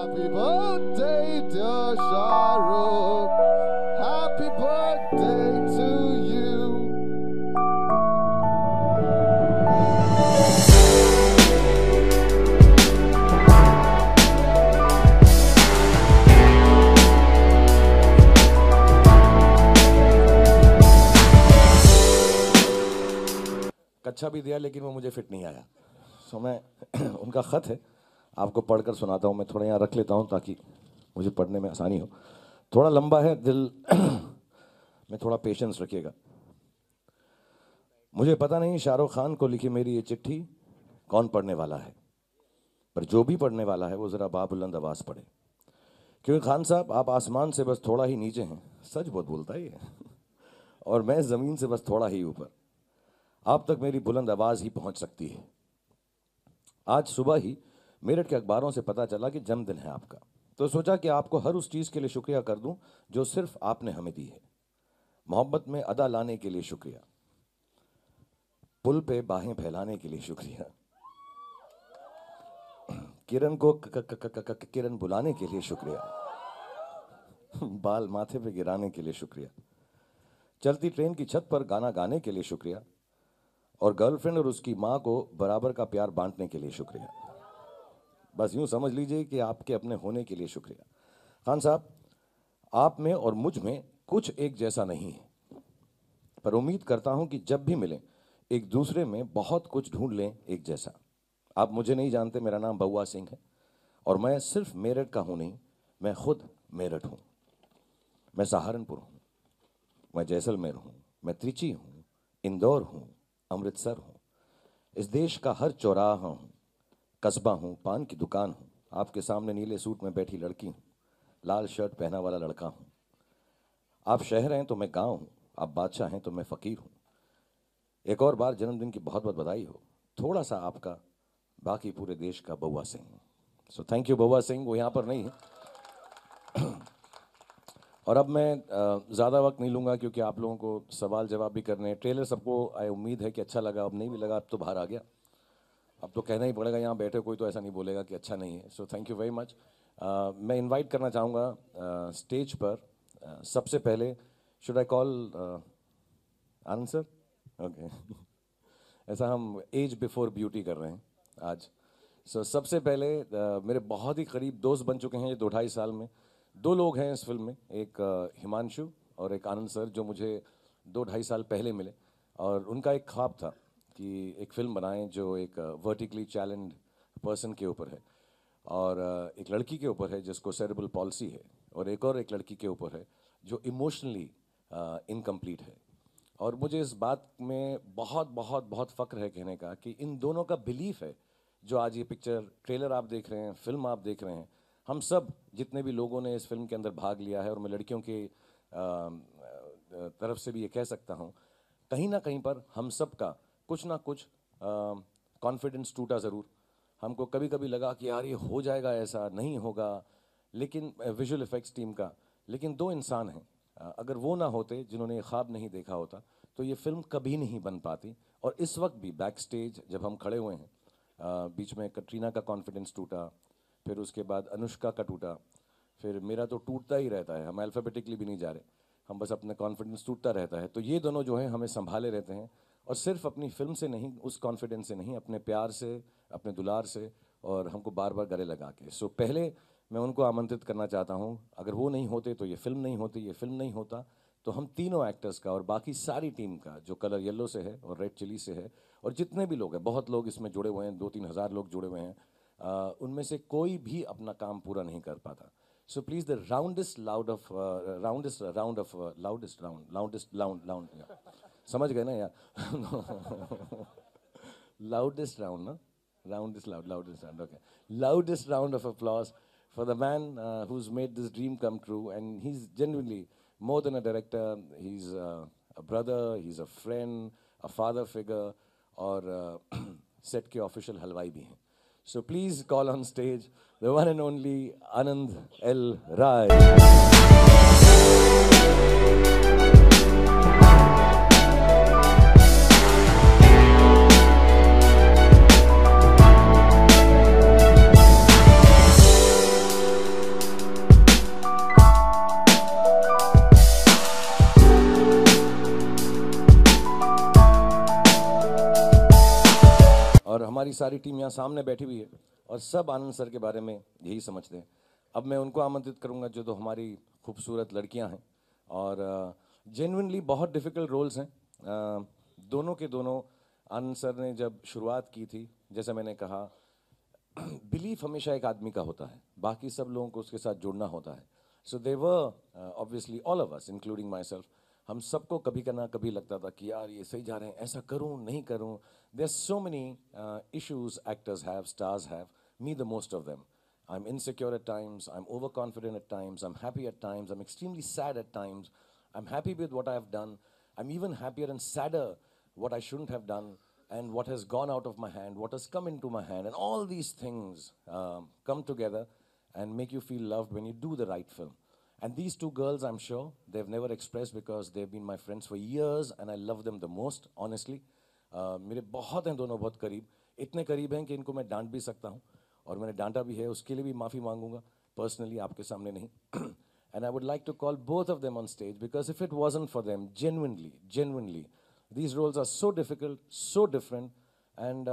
Happy birthday, dear Shahrukh. Happy birthday to you. कच्छा भी दिया लेकिन वो मुझे फिट नहीं आया। सो मैं उनका ख़त है, आपको पढ़कर सुनाता हूँ। मैं थोड़ा यहाँ रख लेता हूँ ताकि मुझे पढ़ने में आसानी हो। थोड़ा लंबा है, दिल में थोड़ा पेशेंस रखिएगा। मुझे पता नहीं शाहरुख खान को लिखी मेरी ये चिट्ठी कौन पढ़ने वाला है, पर जो भी पढ़ने वाला है वो ज़रा बाबुलंद आवाज़ पढ़े, क्योंकि खान साहब आप आसमान से बस थोड़ा ही नीचे हैं। सच बहुत बोलता है ये और मैं ज़मीन से बस थोड़ा ही ऊपर। आप तक मेरी बुलंद आवाज़ ही पहुंच सकती है। आज सुबह ही मेरठ के अखबारों से पता चला कि जन्मदिन है आपका, तो सोचा कि आपको हर उस चीज़ के लिए शुक्रिया कर दूं जो सिर्फ आपने हमें दी है। मोहब्बत में अदा लाने के लिए शुक्रिया, पुल पे बाहें फैलाने के लिए शुक्रिया, किरण को किरण बुलाने के लिए शुक्रिया, बाल माथे पे गिराने के लिए शुक्रिया, चलती ट्रेन की छत पर गाना गाने के लिए शुक्रिया, और गर्लफ्रेंड और उसकी माँ को बराबर का प्यार बांटने के लिए शुक्रिया। बस यूं समझ लीजिए कि आपके अपने होने के लिए शुक्रिया। खान साहब, आप में और मुझ में कुछ एक जैसा नहीं है, पर उम्मीद करता हूं कि जब भी मिलें एक दूसरे में बहुत कुछ ढूंढ लें एक जैसा। आप मुझे नहीं जानते, मेरा नाम बउआ सिंह है और मैं सिर्फ मेरठ का हूं नहीं, मैं खुद मेरठ हूं। मैं सहारनपुर हूं, मैं जैसलमेर हूं, मैं त्रिची हूं, इंदौर हूं, अमृतसर हूं, इस देश का हर चौराहा हूं, कस्बा हूं, पान की दुकान हूं, आपके सामने नीले सूट में बैठी लड़की हूं, लाल शर्ट पहना वाला लड़का हूं। आप शहर हैं तो मैं गांव हूं, आप बादशाह हैं तो मैं फकीर हूं। एक और बार जन्मदिन की बहुत बहुत बधाई हो। थोड़ा सा आपका, बाकी पूरे देश का बउआ सिंह। सो थैंक यू बउआ सिंह। वो यहाँ पर नहीं है और अब मैं ज़्यादा वक्त नहीं लूँगा क्योंकि आप लोगों को सवाल जवाब भी करने हैं। ट्रेलर सबको उम्मीद है कि अच्छा लगा, अब नहीं भी लगा, अब तो बाहर आ गया, अब तो कहना ही पड़ेगा। यहाँ बैठे कोई तो ऐसा नहीं बोलेगा कि अच्छा नहीं है। So thank you very much. मैं इनवाइट करना चाहूँगा स्टेज पर सबसे पहले, should I call Anand sir? Okay ऐसा हम एज बिफोर ब्यूटी कर रहे हैं आज। सो सबसे पहले मेरे बहुत ही करीब दोस्त बन चुके हैं ये 2-2.5 साल में। 2 लोग हैं इस फिल्म में, एक हिमांशु और एक आनंद सर, जो मुझे 2-2.5 साल पहले मिले और उनका एक ख्वाब था कि एक फिल्म बनाएं जो एक वर्टिकली चैलेंज्ड पर्सन के ऊपर है और एक लड़की के ऊपर है जिसको सेरेब्रल पॉल्सी है, और एक लड़की के ऊपर है जो इमोशनली इनकम्प्लीट है। और मुझे इस बात में बहुत बहुत बहुत फ़ख्र है कहने का कि इन दोनों का बिलीफ है जो आज ये पिक्चर, ट्रेलर आप देख रहे हैं, फिल्म आप देख रहे हैं, हम सब जितने भी लोगों ने इस फिल्म के अंदर भाग लिया है, और मैं लड़कियों की तरफ से भी ये कह सकता हूँ, कहीं ना कहीं पर हम सब का कुछ ना कुछ कॉन्फिडेंस टूटा ज़रूर। हमको कभी कभी लगा कि यार ये हो जाएगा, ऐसा नहीं होगा, लेकिन विजुअल इफ़ेक्ट्स टीम का, लेकिन 2 इंसान हैं, अगर वो ना होते जिन्होंने ये ख्वाब नहीं देखा होता तो ये फिल्म कभी नहीं बन पाती। और इस वक्त भी बैक स्टेज जब हम खड़े हुए हैं, बीच में कटरीना का कॉन्फिडेंस टूटा, फिर उसके बाद अनुष्का का टूटा, फिर मेरा तो टूटता ही रहता है। हम अल्फ़ाबेटिकली भी नहीं जा रहे, हम बस अपने कॉन्फिडेंस टूटता रहता है। तो ये दोनों जो हैं हमें संभाले रहते हैं, और सिर्फ अपनी फिल्म से नहीं, उस कॉन्फिडेंस से नहीं, अपने प्यार से, अपने दुलार से, और हमको बार बार गले लगा के। सो पहले मैं उनको आमंत्रित करना चाहता हूँ। अगर वो नहीं होते तो ये फिल्म नहीं होती, ये फिल्म नहीं होता तो हम तीनों एक्टर्स का और बाकी सारी टीम का, जो कलर येलो से है और रेड चिली से है, और जितने भी लोग हैं, बहुत लोग इसमें जुड़े हुए हैं, 2-3 हज़ार लोग जुड़े हुए हैं, उनमें से कोई भी अपना काम पूरा नहीं कर पाता। So please the roundest round, समझ गए ना यार? लाउडेस्ट राउंड ना, loudest round, okay, loudest round of applause for the man who's made this dream come true, and he's genuinely more than a director. He's a brother, he's a friend, a father figure, और set के official हलवाई भी हैं। So please call on stage the one and only Anand L. Rai. हमारी सारी team यहाँ सामने बैठी हुई है और सब आनंद सर के बारे में यही समझते हैं। अब मैं उनको आमंत्रित करूँगा जो तो हमारी खूबसूरत लड़कियाँ हैं और जेन्युइनली बहुत डिफ़िकल्ट रोल्स हैं। दोनों के दोनों आनंद सर ने जब शुरुआत की थी, जैसा मैंने कहा, बिलीफ हमेशा एक आदमी का होता है, बाकी सब लोगों को उसके साथ जुड़ना होता है। So they were obviously all of us including myself, हम सबको कभी ना कभी लगता था कि यार ये सही जा रहे हैं, ऐसा करूं नहीं करूं। There so many issues actors have, stars have, me the most of them. I'm insecure at times, I'm overconfident at times, I'm happy at times, I'm extremely sad at times, I'm happy with what I have done, I'm even happier and sadder what I shouldn't have done and what has gone out of my hand, what has come into my hand, and all these things come together and make you feel loved when you do the right film. And these two girls, I'm sure, they've never expressed because they've been my friends for years and I love them the most, honestly. मेरे बहुत हैं दोनों, बहुत करीब, इतने करीब हैं कि इनको मैं डांट भी सकता हूँ और मैंने डांटा भी है, उसके लिए भी माफ़ी मांगूंगा पर्सनली, आपके सामने नहीं। And I would like to call both of them on stage because if it wasn't for them, genuinely, these roles are so difficult, so different, and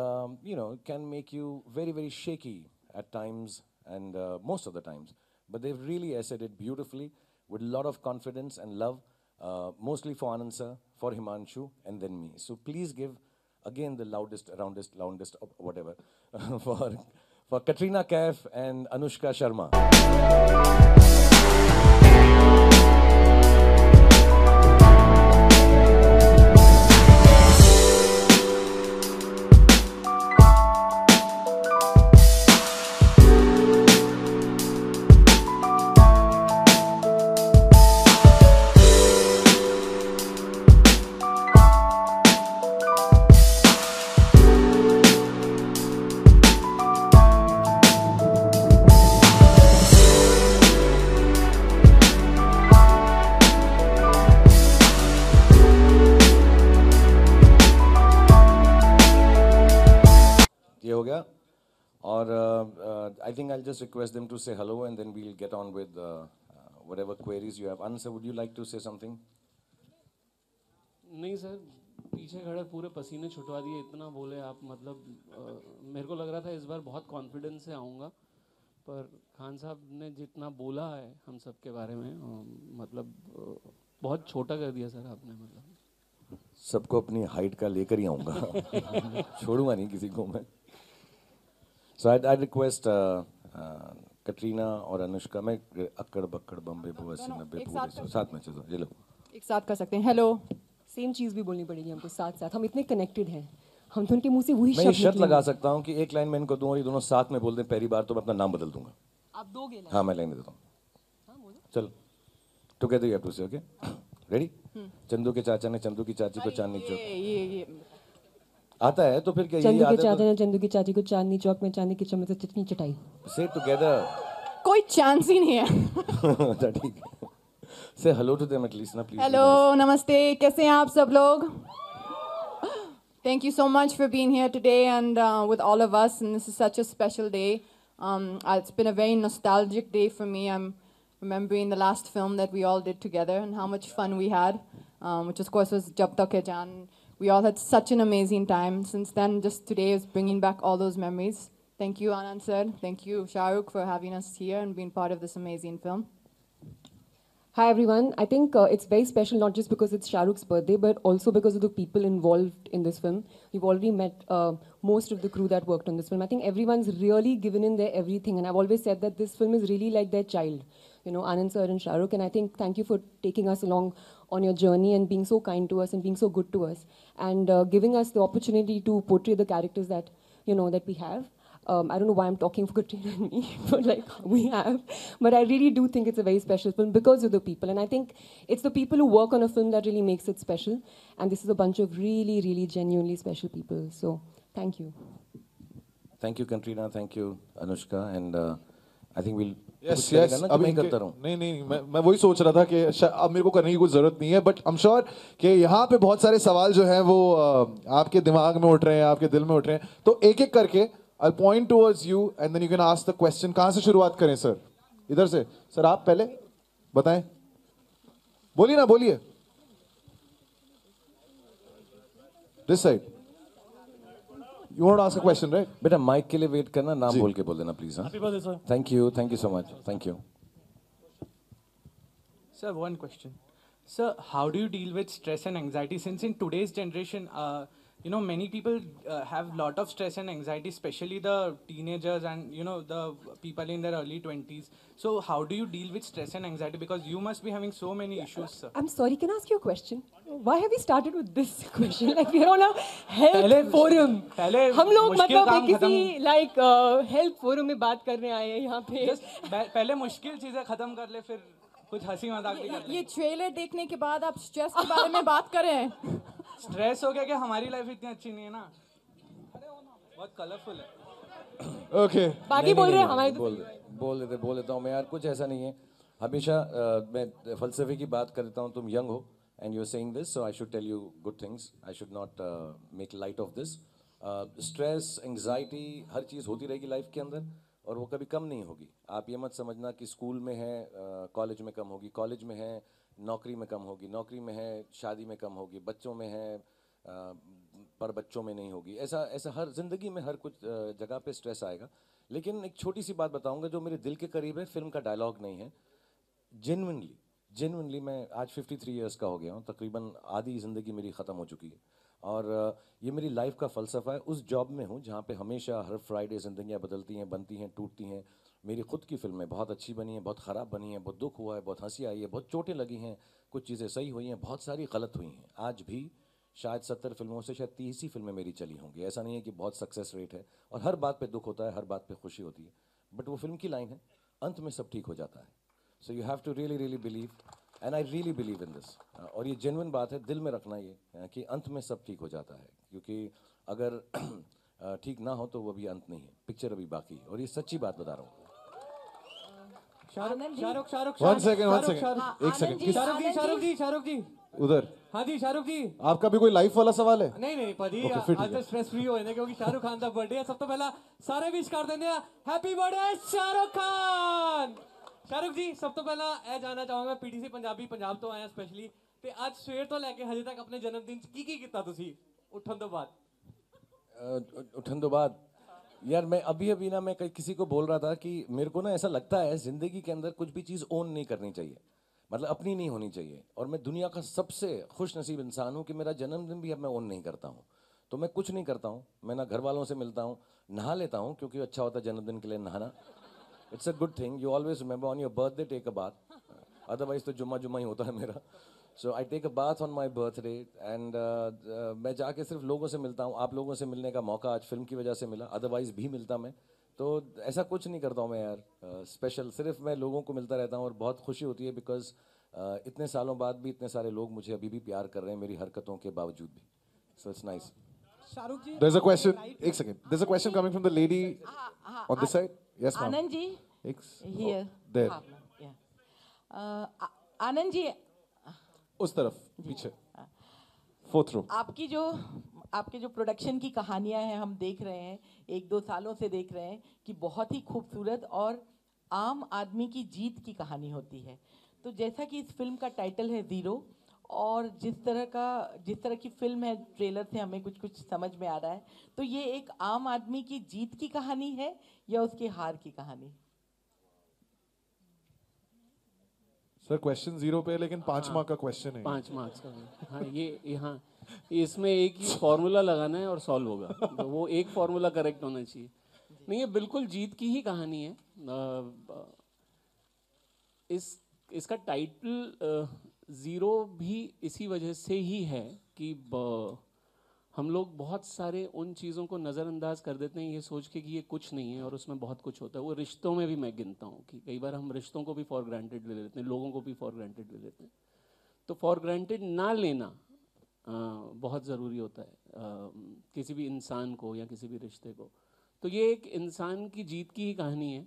you know, can make you very shaky at times and most of the times. But they've really essayed it beautifully with a lot of confidence and love, mostly for Anand sir, for Himanshu, and then me. So please give again the loudest, roundest, whatever, for Katrina Kaif and Anushka Sharma. ये हो गया और I think I'll just request them to say hello and then we'll get on with whatever queries you have. Anand sir, would you like to say something? नहीं sir, पीछे खड़े पूरे पसीने छुटवा दिए, इतना बोले आप, मतलब मेरे को लग रहा था इस बार बहुत कॉन्फिडेंस से आऊँगा, पर खान साहब ने जितना बोला है हम सब के बारे में, मतलब बहुत छोटा कर दिया सर आपने। मतलब सबको अपनी हाइट का लेकर ही आऊँगा, छोड़ूंगा नहीं किसी को मैं। So I'd request कटरीना और अनुष्का, मैं अक्कड़ बक्कड़ बम्बे बुआसी नब्बे पूरे साथ में चलो, ये लो एक साथ कर सकते हैं। हेलो, सेम चीज भी बोलनी पड़ेगी हमको साथ साथ, हम इतने कनेक्टेड हैं, हम तो उनके मुंह से वही मैं शब्द शर्त लगा सकता हूँ कि एक लाइन मैं इनको दूँ और ये दोनों साथ में बोल दें पहली बार, तो मैं अपना नाम बदल दूंगा। आप दोगे ना? हाँ मैं लाइन देता हूँ, चलो टुगेदर यू हैव टू से, ओके रेडी? चंदू के चाचा ने चंदू की चाची को चांदनी चौक, ये आता है तो फिर क्या, चंदू के चाचा ने चंदू की चाची को चांदनी चौक में चांदी की चम्मच से चटनी चटाई। से टुगेदर कोई चांस ही नहीं है। ठीक है, से हेलो टू देम एटलीस्ट ना प्लीज। हेलो, नमस्ते, कैसे हैं आप सब लोग? Thank you so much for being here today and with all of us, and this is such a special day. It's been a very nostalgic day for me. I'm remembering the last film that we all did together and how much fun we had, which of course was Jab Tak Hai Jaan. We all had such an amazing time. Since then, just today is bringing back all those memories. Thank you, Anand sir. Thank you, Shah Rukh, for having us here and being part of this amazing film. Hi everyone. I think it's very special not just because it's Shah Rukh's birthday, but also because of the people involved in this film. You've already met most of the crew that worked on this film. I think everyone's really given in their everything, and I've always said that this film is really like their child. You know, Anand sir and Shah Rukh, and I think thank you for taking us along on your journey and being so kind to us and being so good to us and giving us the opportunity to portray the characters that, you know, that we have. I don't know why I'm talking for Katrina and me, but like we have. But I really do think it's a very special film because of the people. And I think it's the people who work on a film that really makes it special. And this is a bunch of really, really genuinely special people. So thank you. Thank you, Katrina. Thank you, Anushka. And I think we'll... Yes. अब मैं करता रहूं। नहीं मैं वही सोच रहा था कि अब मेरे को करने की कोई जरूरत नहीं है, बट आई एम श्योर कि यहाँ पे बहुत सारे सवाल जो हैं वो आपके दिमाग में उठ रहे हैं, आपके दिल में उठ रहे हैं, तो एक एक करके I'll point towards you and then you can ask the question. कहाँ से शुरुआत करें सर? इधर से सर, आप पहले बताएं, बोलिए ना, बोलिए। This side. You want to ask a question, right? बेटा माइक के लिए वेट करना, नाम बोल के बोल देना प्लीज. हाँ, Happy birthday, sir. Thank you so much, thank you. Sir, one question. Sir, how do you deal with stress and anxiety? Since in today's generation, many people have lot of stress and anxiety, especially the teenagers and, the people in their early 20s. So how do you deal with stress and anxiety? Because you must be having so many issues, sir. I'm sorry, can I ask you a question? Why have we started with this question? Like we're on a health forum. हम लोग मतलब किसी like health forum में बात करने आए हैं यहाँ पे. पहले मुश्किल चीजें खत्म कर ले, फिर कुछ हंसी मजाक भी कर ले. ये ट्रेलर देखने के बाद आप स्ट्रेस के बारे में बात कर रहे हैं. स्ट्रेस हो गया कि हमारी लाइफ इतनी अच्छी नहीं है ना, बहुत कलरफुल है. Okay. बाकी बोल रहे हैं हमारे बोल देता हूँ मैं यार, कुछ ऐसा नहीं है. हमेशा मैं फलसफे की बात करता हूँ. तुम यंग हो and you're saying this, so I should tell you good things. I should not make light of this. Stress, anxiety, हर चीज़ होती रहेगी लाइफ के अंदर और वो कभी कम नहीं होगी. आप ये मत समझना कि स्कूल में है कॉलेज में कम होगी, कॉलेज में है नौकरी में कम होगी, नौकरी में है शादी में कम होगी, बच्चों में है पर बच्चों में नहीं होगी. ऐसा हर जिंदगी में हर कुछ जगह पे स्ट्रेस आएगा. लेकिन एक छोटी सी बात बताऊंगा जो मेरे दिल के करीब है. फिल्म का डायलॉग नहीं है. जेन्युइनली मैं आज 53 इयर्स का हो गया हूँ. तकरीबन आधी ज़िंदगी मेरी ख़त्म हो चुकी है और ये मेरी लाइफ का फ़लसफ़ा है. उस जॉब में हूँ जहाँ पे हमेशा हर फ्राइडे ज़िंदगियाँ बदलती हैं, बनती हैं, टूटती हैं. मेरी खुद की फिल्में बहुत अच्छी बनी हैं, बहुत ख़राब बनी हैं, बहुत दुख हुआ है, बहुत हंसी आई है, बहुत चोटें लगी हैं, कुछ चीज़ें सही हुई हैं, बहुत सारी गलत हुई हैं. आज भी शायद 70 फिल्मों से शायद 30 ही फिल्में मेरी चली होंगी. ऐसा नहीं है कि बहुत सक्सेस रेट है और हर बात पे दुख होता है, हर बात पे खुशी होती है. बट वो फिल्म की लाइन है, अंत में सब ठीक हो जाता है. So you have to really believe and I really believe in this. और ये जेन्युइन बात है, दिल में रखना ये कि अंत में सब ठीक हो जाता है. क्योंकि अगर ठीक ना हो तो वो भी अंत नहीं है, पिक्चर अभी बाकी है. और ये सच्ची बात बता रहा हूँ. Shahrukh One second. एक सेकंड. शाहरुख जी उधर. हाँ जी, शाहरुख जी. आपका भी कोई लाइफ वाला सवाल है? नहीं भाजी, Okay, फिर ठीक आज है. तो स्ट्रेस फ्री होए ने क्योंकि शाहरुख खान दा बर्थडे है. सब तो पहला सारे विश कर देंगे हैप्पी बर्थडे शाहरुख खान. शाहरुख जी, सब तो पहला ਇਹ ਜਾਨਣਾ ਚਾਹਾਂਗਾ ਪੀਟੀਸੀ ਪੰਜਾਬੀ ਪੰਜਾਬ ਤੋਂ ਆਇਆ ਸਪੈਸ਼ਲੀ ਤੇ ਅੱਜ ਸਵੇਰ ਤੋਂ ਲੈ ਕੇ ਹਜੇ ਤੱਕ ਆਪਣੇ ਜਨਮ ਦਿਨ ਚ ਕੀ ਕੀਤਾ ਤੁਸੀਂ ਉੱਠਣ ਤੋਂ ਬਾਅਦ? उठन तो बाद यार मैं अभी ना मैं किसी को बोल रहा था कि मेरे को ना ऐसा लगता है जिंदगी के अंदर कुछ भी चीज़ ओन नहीं करनी चाहिए, मतलब अपनी नहीं होनी चाहिए. और मैं दुनिया का सबसे खुश नसीब इंसान हूँ कि मेरा जन्मदिन भी अब मैं ओन नहीं करता हूँ. तो मैं कुछ नहीं करता हूँ, मैं ना घर वालों से मिलता हूँ, नहा लेता हूँ क्योंकि अच्छा होता है जन्मदिन के लिए नहाना. It's a good thing. You always remember on your birthday take a bath, otherwise तो जुम्मा ही होता है मेरा. So I take a bath on my birthday and मैं जाके सिर्फ लोगों से मिलता हूँ. आप लोगों से मिलने का मौका आज फिल्म की वजह से मिला, अदरवाइज भी मिलता मैं. तो ऐसा कुछ नहीं करता हूँ मैं यार स्पेशल. सिर्फ मैं लोगों को मिलता रहता हूँ और बहुत खुशी होती है बिकॉज इतने सालों बाद भी इतने सारे लोग मुझे अभी भी प्यार कर रहे हैं मेरी हरकतों के बावजूद भी. So it's nice. Shahrukh ji, There's a question. एक second. There's a question coming from the lady on this side. Yes, ma'am. Anand ji here. There. Anand ji, उस तरफ पीछे. Fourth row. आपके जो प्रोडक्शन की कहानियां हैं हम देख रहे हैं, 1-2 सालों से देख रहे हैं कि बहुत ही खूबसूरत और आम आदमी की जीत की कहानी होती है. तो जैसा कि इस फिल्म का टाइटल है ज़ीरो, और जिस तरह की फिल्म है, ट्रेलर से हमें कुछ समझ में आ रहा है, तो ये एक आम आदमी की जीत की कहानी है या उसके हार की कहानी? सर क्वेश्चन 0 पे, लेकिन 5 मार्क का क्वेश्चन है. 5 मार्क्स का. हाँ, ये यहाँ इसमें एक ही फॉर्मूला लगाना है और सॉल्व होगा. तो वो एक फॉर्मूला करेक्ट होना चाहिए. नहीं, ये बिल्कुल जीत की ही कहानी है. इसका टाइटल ज़ीरो भी इसी वजह से ही है कि हम लोग बहुत सारे उन चीज़ों को नज़रअंदाज कर देते हैं ये सोच के कि ये कुछ नहीं है और उसमें बहुत कुछ होता है. वो रिश्तों में भी मैं गिनता हूँ कि कई बार हम रिश्तों को भी फॉर ग्रांटेड ले लेते हैं, लोगों को भी फॉर ग्रांटेड ले लेते हैं. तो फॉर ग्रांटेड ना लेना बहुत ज़रूरी होता है किसी भी इंसान को या किसी भी रिश्ते को. तो ये एक इंसान की जीत की ही कहानी है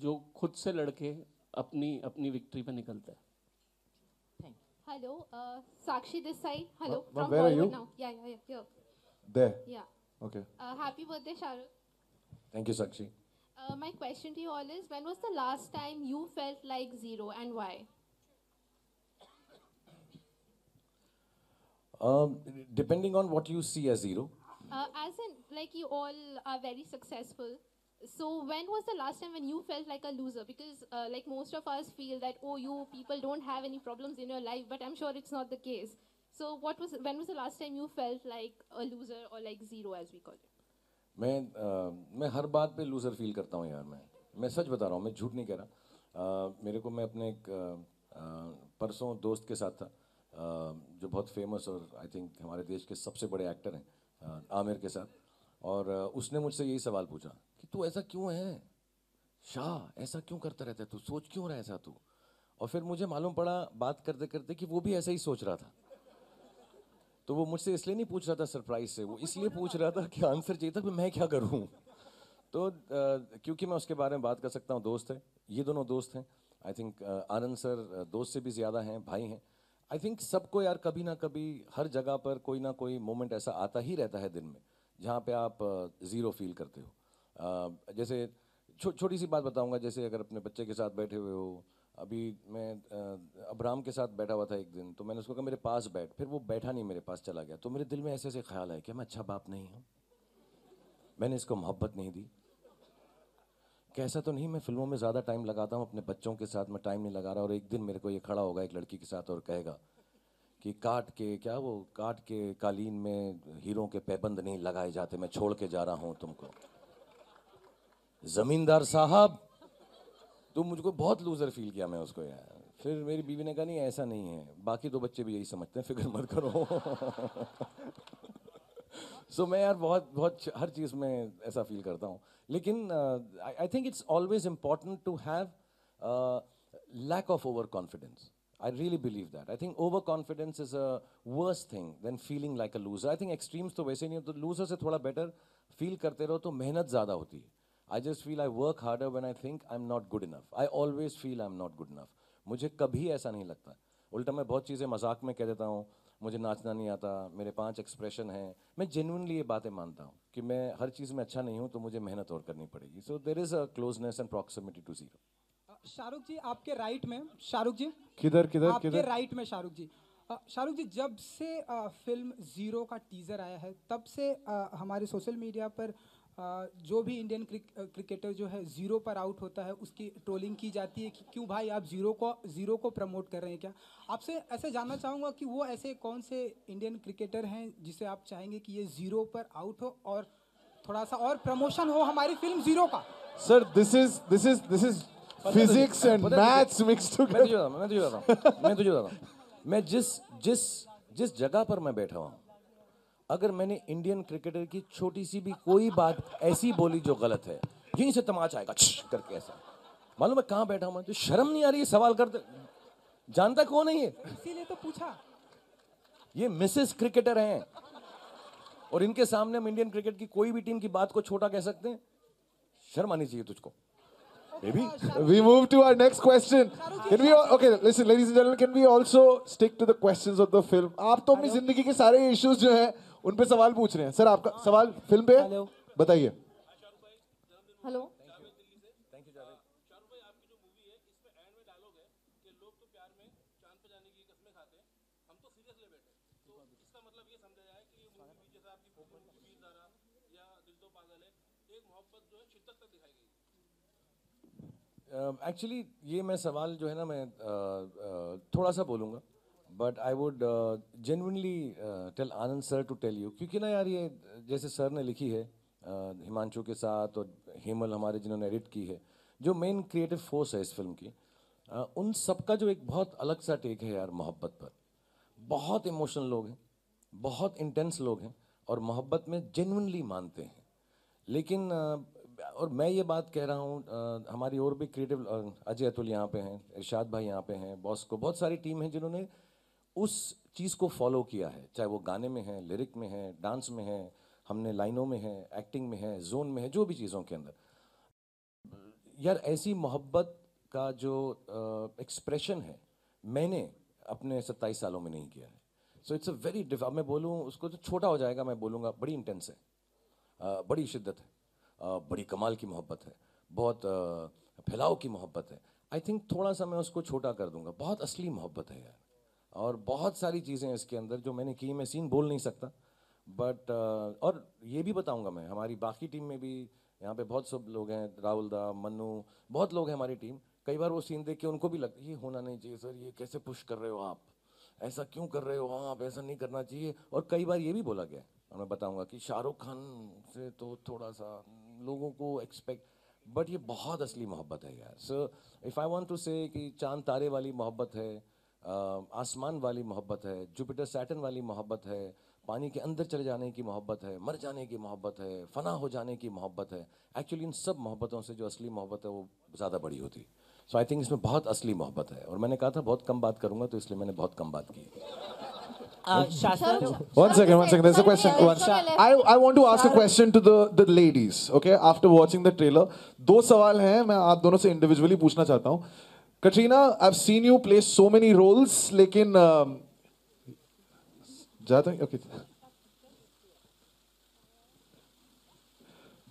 जो खुद से लड़के अपनी विक्ट्री पे निकलता है. Hello, Sakshi this side. Hello, Ma'am, from where are you? Bollywood now. Yeah, here. There. Yeah. Okay. Happy birthday, Shahrukh. Thank you Sakshi. My question to you all is, when was the last time you felt like zero and why? Depending on what you see as zero, As in, like you all are very successful. So when was the last time when you felt like a loser? Because like most of us feel that, oh, you people don't have any problems in your life, but I'm sure it's not the case. So when was the last time you felt like a loser or like zero as we call it? मैं हर बात पे loser feel करता हूँ यार। मैं सच बता रहा हूँ, मैं झूठ नहीं कह रहा। मैं अपने एक परसों दोस्त के साथ था, जो बहुत फेमस और आई थिंक हमारे देश के सबसे बड़े एक्टर हैं, आमिर के साथ। और उसने मुझसे यही सवाल पूछा कि तू ऐसा क्यों है शाह, ऐसा क्यों करता रहता है तू, सोच क्यों रहा है ऐसा तू। और फिर मुझे मालूम पड़ा बात करते करते कि वो भी ऐसा ही सोच रहा था। तो वो मुझसे इसलिए नहीं पूछ रहा था सरप्राइज से, वो इसलिए पूछ रहा था कि आंसर चाहिए था कि मैं क्या करूं। तो क्योंकि मैं उसके बारे में बात कर सकता हूं, दोस्त है, ये दोनों दोस्त हैं। आई थिंक आनंद सर दोस्त से भी ज़्यादा हैं, भाई हैं। आई थिंक सबको यार कभी ना कभी हर जगह पर कोई ना कोई मोमेंट ऐसा आता ही रहता है दिन में जहाँ पे आप ज़ीरो फील करते हो। जैसे छोटी सी बात बताऊंगा, जैसे अगर अपने बच्चे के साथ बैठे हुए हो, अभी मैं अब्राम के साथ बैठा हुआ था एक दिन, तो मैंने उसको कहा मेरे पास बैठ, फिर वो बैठा नहीं, मेरे पास चला गया। तो मेरे दिल में ऐसे ऐसे ख्याल आए कि मैं अच्छा बाप नहीं हूँ, मैंने इसको मोहब्बत नहीं दी। कैसा तो नहीं मैं फिल्मों में ज़्यादा टाइम लगाता हूँ, अपने बच्चों के साथ मैं टाइम नहीं लगा रहा। और एक दिन मेरे को ये खड़ा होगा एक लड़की के साथ और कहेगा कि काट के कालीन में हीरों के पैबंद नहीं लगाए जाते, मैं छोड़ के जा रहा हूँ तुमको। जमींदार साहब, तो मुझको बहुत लूजर फील किया मैं उसको यार। फिर मेरी बीवी ने कहा नहीं ऐसा नहीं है, बाकी दो बच्चे भी यही समझते हैं, फिक्र मत करो। सो मैं यार बहुत हर चीज़ में ऐसा फील करता हूँ। लेकिन I think it's always important to have lack of over confidence. I really believe that. I think overconfidence is a worse thing than feeling like a loser. I think extremes तो वैसे नहीं होते, loser से थोड़ा better feel करते रहो तो मेहनत ज़्यादा होती है। I just feel I work harder when I think I'm not good enough. I always feel I'm not good enough. मुझे कभी ऐसा नहीं लगता। उल्टा मैं बहुत चीज़ें मजाक में कह देता हूँ, मुझे नाचना नहीं आता, मेरे 5 एक्सप्रेशन हैं। मैं जेन्युइनली ये बातें मानता हूँ कि मैं हर चीज़ में अच्छा नहीं हूँ, तो मुझे मेहनत और करनी पड़ेगी। So there is a closeness and proximity to zero. Shahrukh जी आपके राइट में, शाहरुख जी किधर आपके राइट में शाहरुख जी। शाहरुख जी, जब से फिल्म ज़ीरो का टीज़र आया है तब से हमारे सोशल मीडिया पर जो भी इंडियन क्रिकेटर जो है ज़ीरो पर आउट होता है उसकी ट्रोलिंग की जाती है कि क्यों भाई आप ज़ीरो को प्रमोट कर रहे हैं क्या। आपसे ऐसे जानना चाहूँगा कि वो ऐसे कौन से इंडियन क्रिकेटर हैं जिसे आप चाहेंगे कि ये ज़ीरो पर आउट हो और थोड़ा सा और प्रमोशन हो हमारी फिल्म ज़ीरो का। Sir this is physics and maths mix together. मैं तुझे बताता हूँ, मैं जिस जगह पर मैं बैठा हूँ, अगर मैंने इंडियन क्रिकेटर की छोटी सी भी कोई बात ऐसी बोली जो गलत है, यहीं से तमाचा आएगा करके ऐसा। मालूम मैं कहाँ बैठा हूँ, मैं तो शर्म नहीं आ रही है सवाल करते। जानता कौन है ये? इसीलिए तो पूछा। ये मिसेस क्रिकेटर हैं और इनके सामने हम इंडियन क्रिकेट की कोई भी टीम की बात को छोटा कह सकते हैं? शर्म आनी चाहिए तुझको। Maybe we move to our next question. Can we okay? Listen, ladies and gentlemen, can we also stick to the questions of the film? आप तो अपनी जिंदगी के सारे इश्यूज जो हैं उन पे सवाल पूछ रहे हैं। सर आपका सवाल फिल्म पे है, बताइए। हेलो। एक्चुअली ये मैं सवाल जो है ना, मैं थोड़ा सा बोलूँगा, but I would genuinely tell Anand sir to tell you, क्योंकि ना यार ये जैसे सर ने लिखी है हिमांशु के साथ और हेमल हमारे जिन्होंने एडिट की है, जो मेन क्रिएटिव फोर्स है इस फिल्म की, उन सबका जो एक बहुत अलग सा टेक है यार मोहब्बत पर। बहुत इमोशनल लोग हैं, बहुत इंटेंस लोग हैं और मोहब्बत में जेन्युइनली मानते हैं। लेकिन और मैं ये बात कह रहा हूँ, हमारी और भी क्रिएटिव, अजय अतुल यहाँ पे हैं, इरशाद भाई यहाँ पे हैं, बॉस को बहुत सारी टीम है जिन्होंने उस चीज़ को फॉलो किया है, चाहे वो गाने में है, लिरिक में है, डांस में है, हमने लाइनों में है, एक्टिंग में है, जोन में है, जो भी चीज़ों के अंदर यार ऐसी मोहब्बत का जो एक्सप्रेशन है मैंने अपने 27 सालों में नहीं किया है। सो इट्स अ वेरी अब मैं बोलूँ उसको तो छोटा हो जाएगा, मैं बोलूँगा बड़ी इंटेंस है, बड़ी शिद्दत है, बड़ी कमाल की मोहब्बत है, बहुत फैलाव की मोहब्बत है। आई थिंक थोड़ा सा मैं उसको छोटा कर दूंगा, बहुत असली मोहब्बत है यार, और बहुत सारी चीज़ें इसके अंदर जो मैंने की, मैं सीन बोल नहीं सकता, बट और ये भी बताऊंगा मैं, हमारी बाकी टीम में भी यहाँ पे बहुत सब लोग हैं, राहुल दा, मन्नू, बहुत लोग हैं हमारी टीम। कई बार वो सीन देख के उनको भी लगता है ये होना नहीं चाहिए सर, ये कैसे पुश कर रहे हो आप, ऐसा क्यों कर रहे हो आप, ऐसा नहीं करना चाहिए। और कई बार ये भी बोला गया, और मैं बताऊंगा कि शाहरुख खान से तो थोड़ा सा लोगों को एक्सपेक्ट, बट ये बहुत असली मोहब्बत है यार। So if I want to say कि चांद तारे वाली मोहब्बत है, आसमान वाली मोहब्बत है, जुपिटर सैटर्न वाली मोहब्बत है, पानी के अंदर चले जाने की मोहब्बत है, मर जाने की मोहब्बत है, फना हो जाने की मोहब्बत है। एक्चुअली इन सब मोहब्बतों से जो असली मोहब्बत है वो ज़्यादा बड़ी होती। सो आई थिंक इसमें बहुत असली मोहब्बत है। और मैंने कहा था बहुत कम बात करूंगा, तो इसलिए मैंने बहुत कम बात की। One second. There's a question. I want to ask a question to the ladies. Okay, after watching the trailer, दो सवाल हैं, मैं आप दोनों से इंडिविजुअली पूछना चाहता हूँ। Katrina, I've seen you play so many roles, लेकिन जाता है? Okay.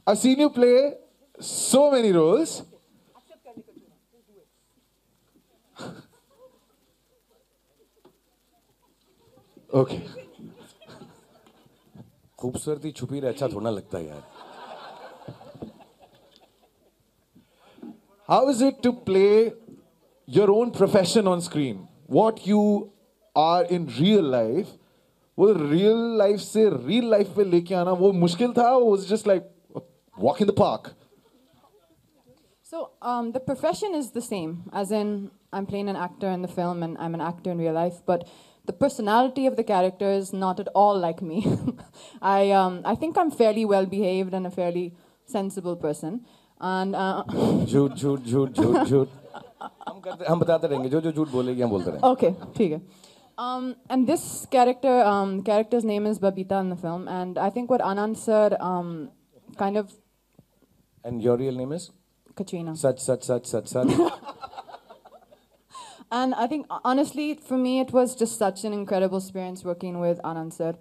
I've seen you play so many roles. Okay. खूबसूरती छुपी रहे अच्छा थोड़ा लगता है यार। How is it to play your own profession on screen? What you are in real life, वो real life से real life पे लेके आना वो मुश्किल था, or was it just like a walk in the park? So the profession is the same, as in I'm playing an actor in the film and I'm an actor in real life, but the personality of the character is not at all like me. I think I'm fairly well behaved and a fairly sensible person. And झूठ हम बताते रहेंगे, जो झूठ बोलेगी हम बोलते रहेंगे। Okay, ठीक है. And this character's name is Babita in the film, and I think what Anand sir kind of. And your real name is? Katrina. Such. And I think, honestly, for me, it was just such an incredible experience working with Anand sir.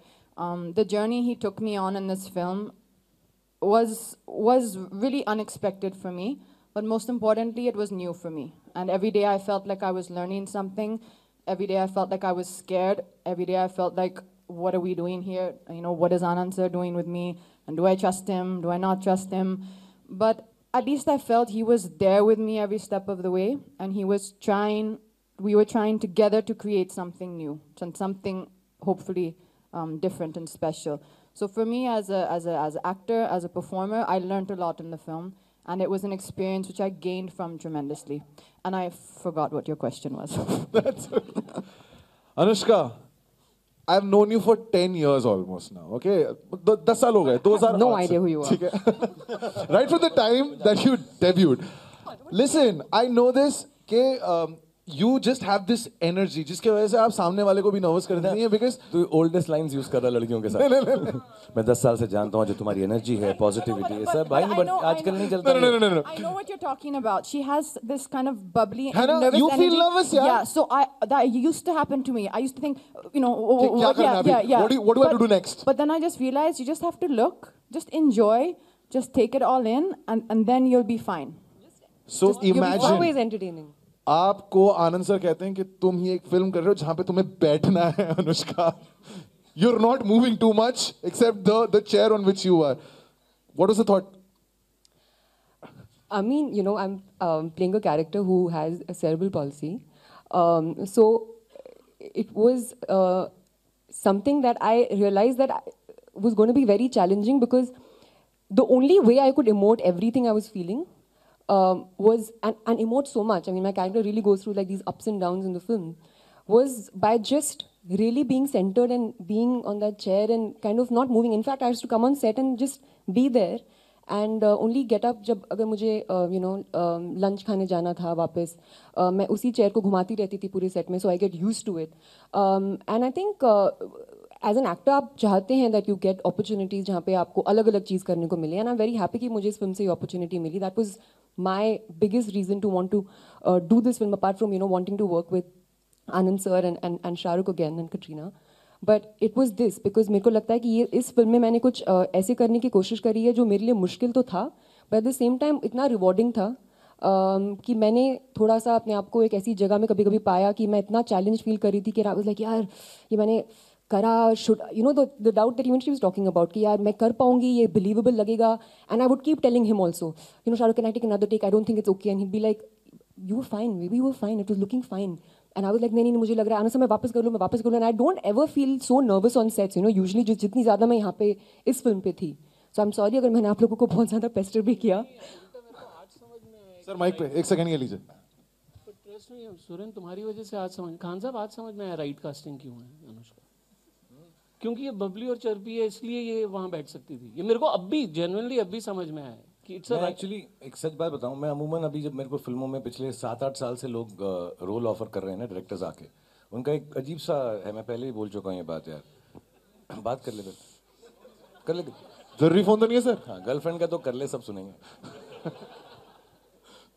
The journey he took me on in this film was really unexpected for me, but most importantly, it was new for me. And every day I felt like I was learning something. Every day I felt like I was scared. Every day I felt like, what are we doing here? You know, what is Anand sir doing with me? And do I trust him? Do I not trust him? But at least I felt he was there with me every step of the way, and we were trying together to create something new, and something hopefully different and special. So for me, as an actor, as a performer, I learned a lot in the film, and it was an experience which I gained from tremendously. And I forgot what your question was. That's okay. Anushka, I've known you for 10 years almost now, okay? 10 साल हो गए, 2008 No idea who you are. ठीक है? Right from the time that you debuted. Listen, I know this, कि you just have this energy, जिसके वजह से आप सामने वाले को भी नर्वस कर देती हैं, because तू ओल्डेस्ट लाइंस यूज कर रहा लड़कियों के साथ। मैं 10 साल से जानता हूँ जो तुम्हारी एनर्जी है, पॉजिटिविटी है सब भाई, बट आजकल नहीं चलता। No. I know what you're talking about. She has this kind of bubbly and Hannah, nervous you energy. feel nervous, yeah? Yeah, so that used to happen to me. I used to think, you know, क्या करना है अभी? yeah. What do I have to do next? But then I just realized you just have to look, just enjoy, just take it all in, and then you'll be fine. So You'll be imagine, always entertaining. आपको आनंद sir कहते हैं कि तुम ही एक film कर रहे हो जहां पे तुम्हें बैठना है, Anushka. You're not moving too much except the chair on which you are. What was the thought? I mean, you know, I'm playing a character who has a cerebral palsy. So it was something that I realized that was going to be very challenging, because the only way I could emote everything I was feeling was, and emote so much. I mean, my character really goes through like these ups and downs in the film, was by just really being centered and being on that chair and kind of not moving. In fact, I used to come on set and just be there and only get up जब अगर मुझे lunch खाने जाना था वापस, मैं उसी chair को घुमाती रहती थी पूरे set में, so I get used to it. And I think as an actor आप चाहते हैं that you get opportunities जहाँ पे आपको अलग-अलग चीज़ करने को मिले, and I'm very happy कि मुझे इस film से ये opportunity milli. That was my biggest reason to want to do this film, apart from wanting to work with Anand sir and Shahrukh again and Katrina. But it was this, because मेरे को लगता है कि ये इस film में मैंने कुछ ऐसे करने की कोशिश करी है जो मेरे लिए मुश्किल तो था, but at the same time इतना rewarding था कि मैंने थोड़ा सा अपने आप को एक ऐसी जगह में कभी-कभी पाया कि मैं इतना चैलेंज फील कर रही थी कि I was like, यार ये मैंने करा, should, you know, the doubt that even she was talking about, कि यार मैं कर पाऊंगी, ये believable लगेगा, and I would keep telling him also, you know, Shahrukh, can I take another take? I don't think it's okay, and he'd be like, you were fine, maybe you were fine, it was looking fine, and I was like, नहीं मुझे लग रहा है, आना मैं वापस कर लूँ, and I don't ever feel so nervous on sets, you know, usually जितनी ज़्यादा मैं यहाँ पे इस फिल्म पे थी, so I'm sorry अगर मैंने आप लोगों को बहुत ज़्यादा पेस्टर भी किया. सर माइक पे 1 सेकंड ये लीजिए. ट्रस्ट मी सुरेन, तुम्हारी वजह से आज समझ, खान साहब आज समझ में आया राइट कास्टिंग क्यों है अनुष्का, क्योंकि ये बबली और चर्पी है इसलिए ये वहाँ बैठ सकती थी. ये मेरे को अब भी जेन्युइनली अब भी समझ में आया कि इट्स एक्चुअली एक सच बात बताऊं, मैं अमूमन अभी जब मेरे को फिल्मों में पिछले 7-8 साल से लोग रोल ऑफर कर रहे हैं ना, डायरेक्टर्स आके, उनका एक अजीब सा है, मैं पहले ही बोल चुका हूँ ये बात यार, बात कर ले जरूरी फोन तो नहीं है सर? हाँ, गर्लफ्रेंड का तो कर ले, सब सुनेंगे.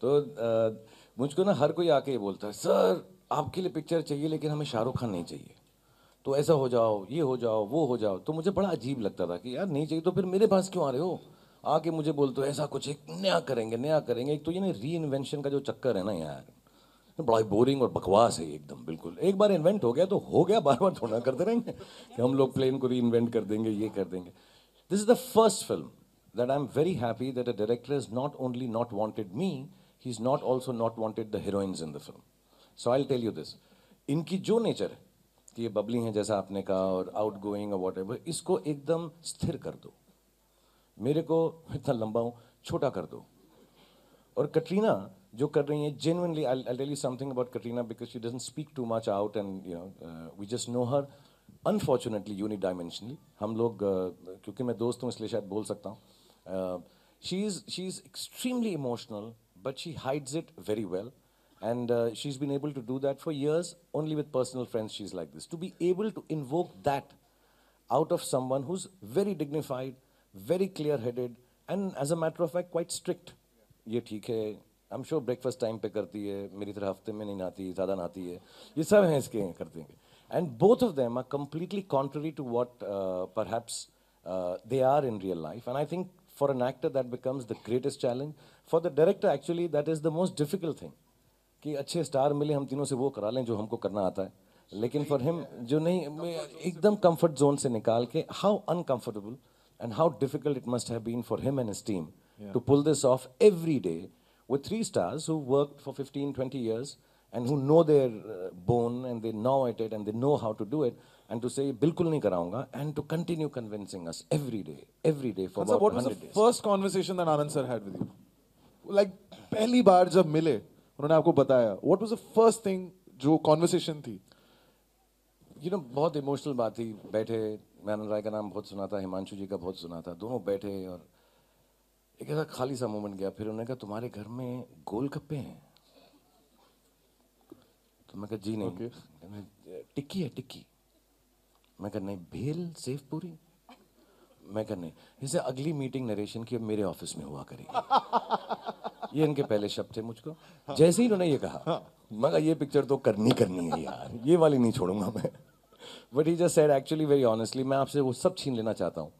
तो मुझको ना हर कोई आके ये बोलता है, सर आपके लिए पिक्चर चाहिए लेकिन हमें शाहरुख खान नहीं चाहिए, तो ऐसा हो जाओ, ये हो जाओ, वो हो जाओ. तो मुझे बड़ा अजीब लगता था कि यार नहीं चाहिए तो फिर मेरे पास क्यों आ रहे हो, आके मुझे बोलते हो ऐसा कुछ एक नया करेंगे. एक तो ये ना री इन्वेंशन का जो चक्कर है ना यार, बड़ा बोरिंग और बकवास है एकदम. बिल्कुल एक बार इन्वेंट हो गया तो हो गया, बार बार थोड़ा करते रहेंगे कि हम लोग प्लेन को री इन्वेंट कर देंगे, ये कर देंगे. This is the first film that I'm very happy that a director has not only not wanted me, he's not also not wanted the heroines in the film. So I'll tell you this, इनकी जो nature है कि ये बबली हैं जैसा आपने कहा और आउट गोइंग और वॉट एवर, इसको एकदम स्थिर कर दो. मेरे को इतना लंबा हूँ, छोटा कर दो. और कटरीना जो कर रही है, genuinely I'll tell you something about Katrina because she doesn't speak too much out and you know we just know her unfortunately unidimensionally. हम लोग क्योंकि मैं दोस्त हूँ इसलिए शायद बोल सकता हूँ. She's extremely emotional, but she hides it very well, and she's been able to do that for years. Only with personal friends she's like this. To be able to invoke that out of someone who's very dignified, very clear-headed, and as a matter of fact quite strict. ये ठीक है, I'm sure breakfast time पे करती है, मेरी तरह हफ्ते में नहीं नहाती, ज़्यादा नहाती है, ये सब हैं इसके करते हैं. And both of them are completely contrary to what perhaps they are in real life, and I think for an actor that becomes the greatest challenge. For the director actually that is the most difficult thing, कि अच्छे star मिले हम तीनों से वो करा लें जो हमको करना आता है, लेकिन for him जो नहीं एकदम comfort zone से निकाल के, how uncomfortable and how difficult it must have been for him and his team to pull this off every day with 3 stars who worked for 15-20 years and who know their bone and they know it and they know how to do it, and to say bilkul nahi karaunga and to continue convincing us every day for about 100 days. What was the first conversation that Anand sir had with you? Like पहली बार जब मिले उन्होंने आपको बताया, what was the first thing जो conversation थी? You know बहुत emotional बात थी. बैठे, मैं आनंद राय का नाम बहुत सुना था, हिमांशु जी का बहुत सुना था, दोनों बैठे और एक ऐसा खाली सा मोमेंट गया. फिर उन्होंने कहा तुम्हारे घर में गोलगप्पे हैं? तो मैं कहा जी नहीं. टिक्की है टिक्की. मैं कहा नहीं. भेल सेव पूरी? मैं कहा नहीं. इसे अगली मीटिंग नरेशन की अब मेरे ऑफिस में हुआ करेगी. ये इनके पहले शब्द थे मुझको. जैसे ही उन्होंने ये कहा, मैं कहा ये पिक्चर तो करनी है यार, ये वाली नहीं छोड़ूंगा मैं. But he just said actually very honestly, मैं आपसे वो सब छीन लेना चाहता हूँ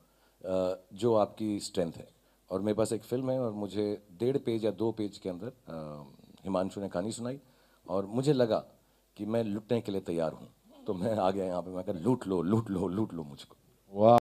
जो आपकी स्ट्रेंथ है. और मेरे पास एक फिल्म है और मुझे 1.5 पेज या 2 पेज के अंदर हिमांशु ने कहानी सुनाई और मुझे लगा कि मैं लुटने के लिए तैयार हूँ, तो मैं आ गया यहाँ पे. मैं कहा लूट लो मुझको. वाह.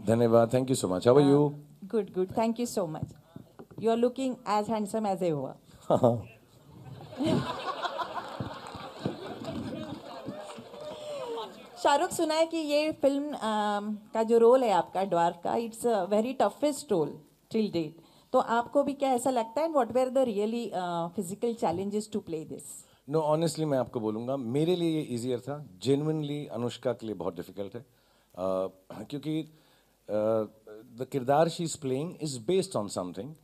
धन्यवाद. Thank you so much. How are you? Good. Thank you so much. You are looking as handsome as ever. Shahrukh, सुना है कि ये फिल्म का जो रोल है आपका ड्वार्फ का, it's a very toughest role till date. तो आपको भी क्या ऐसा लगता है? What were the really physical challenges to play this? No, honestly मैं आपको बोलूँगा, मेरे लिए ये ईजियर था. जेन्युइनली अनुष्का के लिए बहुत डिफिकल्ट है, क्योंकि द किरदार she is playing is based on something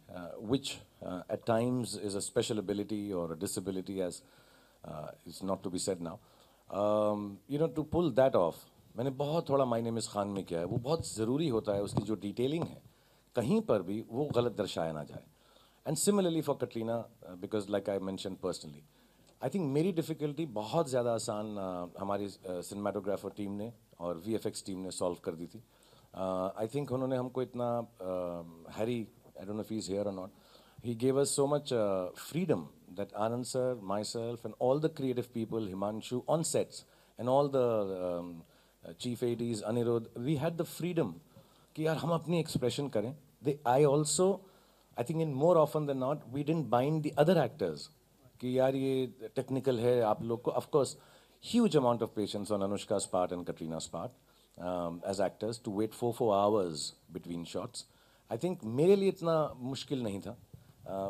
which at times is a special ability और disability, as it's not to be said now. You know, to pull that off, मैंने बहुत थोड़ा माय नेम इज खान में किया है. वो बहुत ज़रूरी होता है, उसकी जो डिटेलिंग है कहीं पर भी वो गलत दर्शाया ना जाए. And similarly for Katrina, because like I mention personally, I think मेरी डिफ़िकल्टी बहुत ज़्यादा आसान हमारी सिनेमाटोग्राफर टीम ने और VFX टीम ने सॉल्व कर दी थी. आई थिंक उन्होंने हमको इतना Harry, I don't know if he is here और not, he gave us so much freedom that Anand sir, myself and all the creative people, Himanshu on sets and all the chief ADs, Anirudh, we had the freedom कि यार हम अपनी expression करें. I also, I think in more often than not, we didn't bind the other actors कि यार ये technical है आप लोग को. Of course, huge amount of patience on Anushka's part and Katrina's part as actors to wait 4 hours between shots. I think मेरे लिए इतना मुश्किल नहीं था.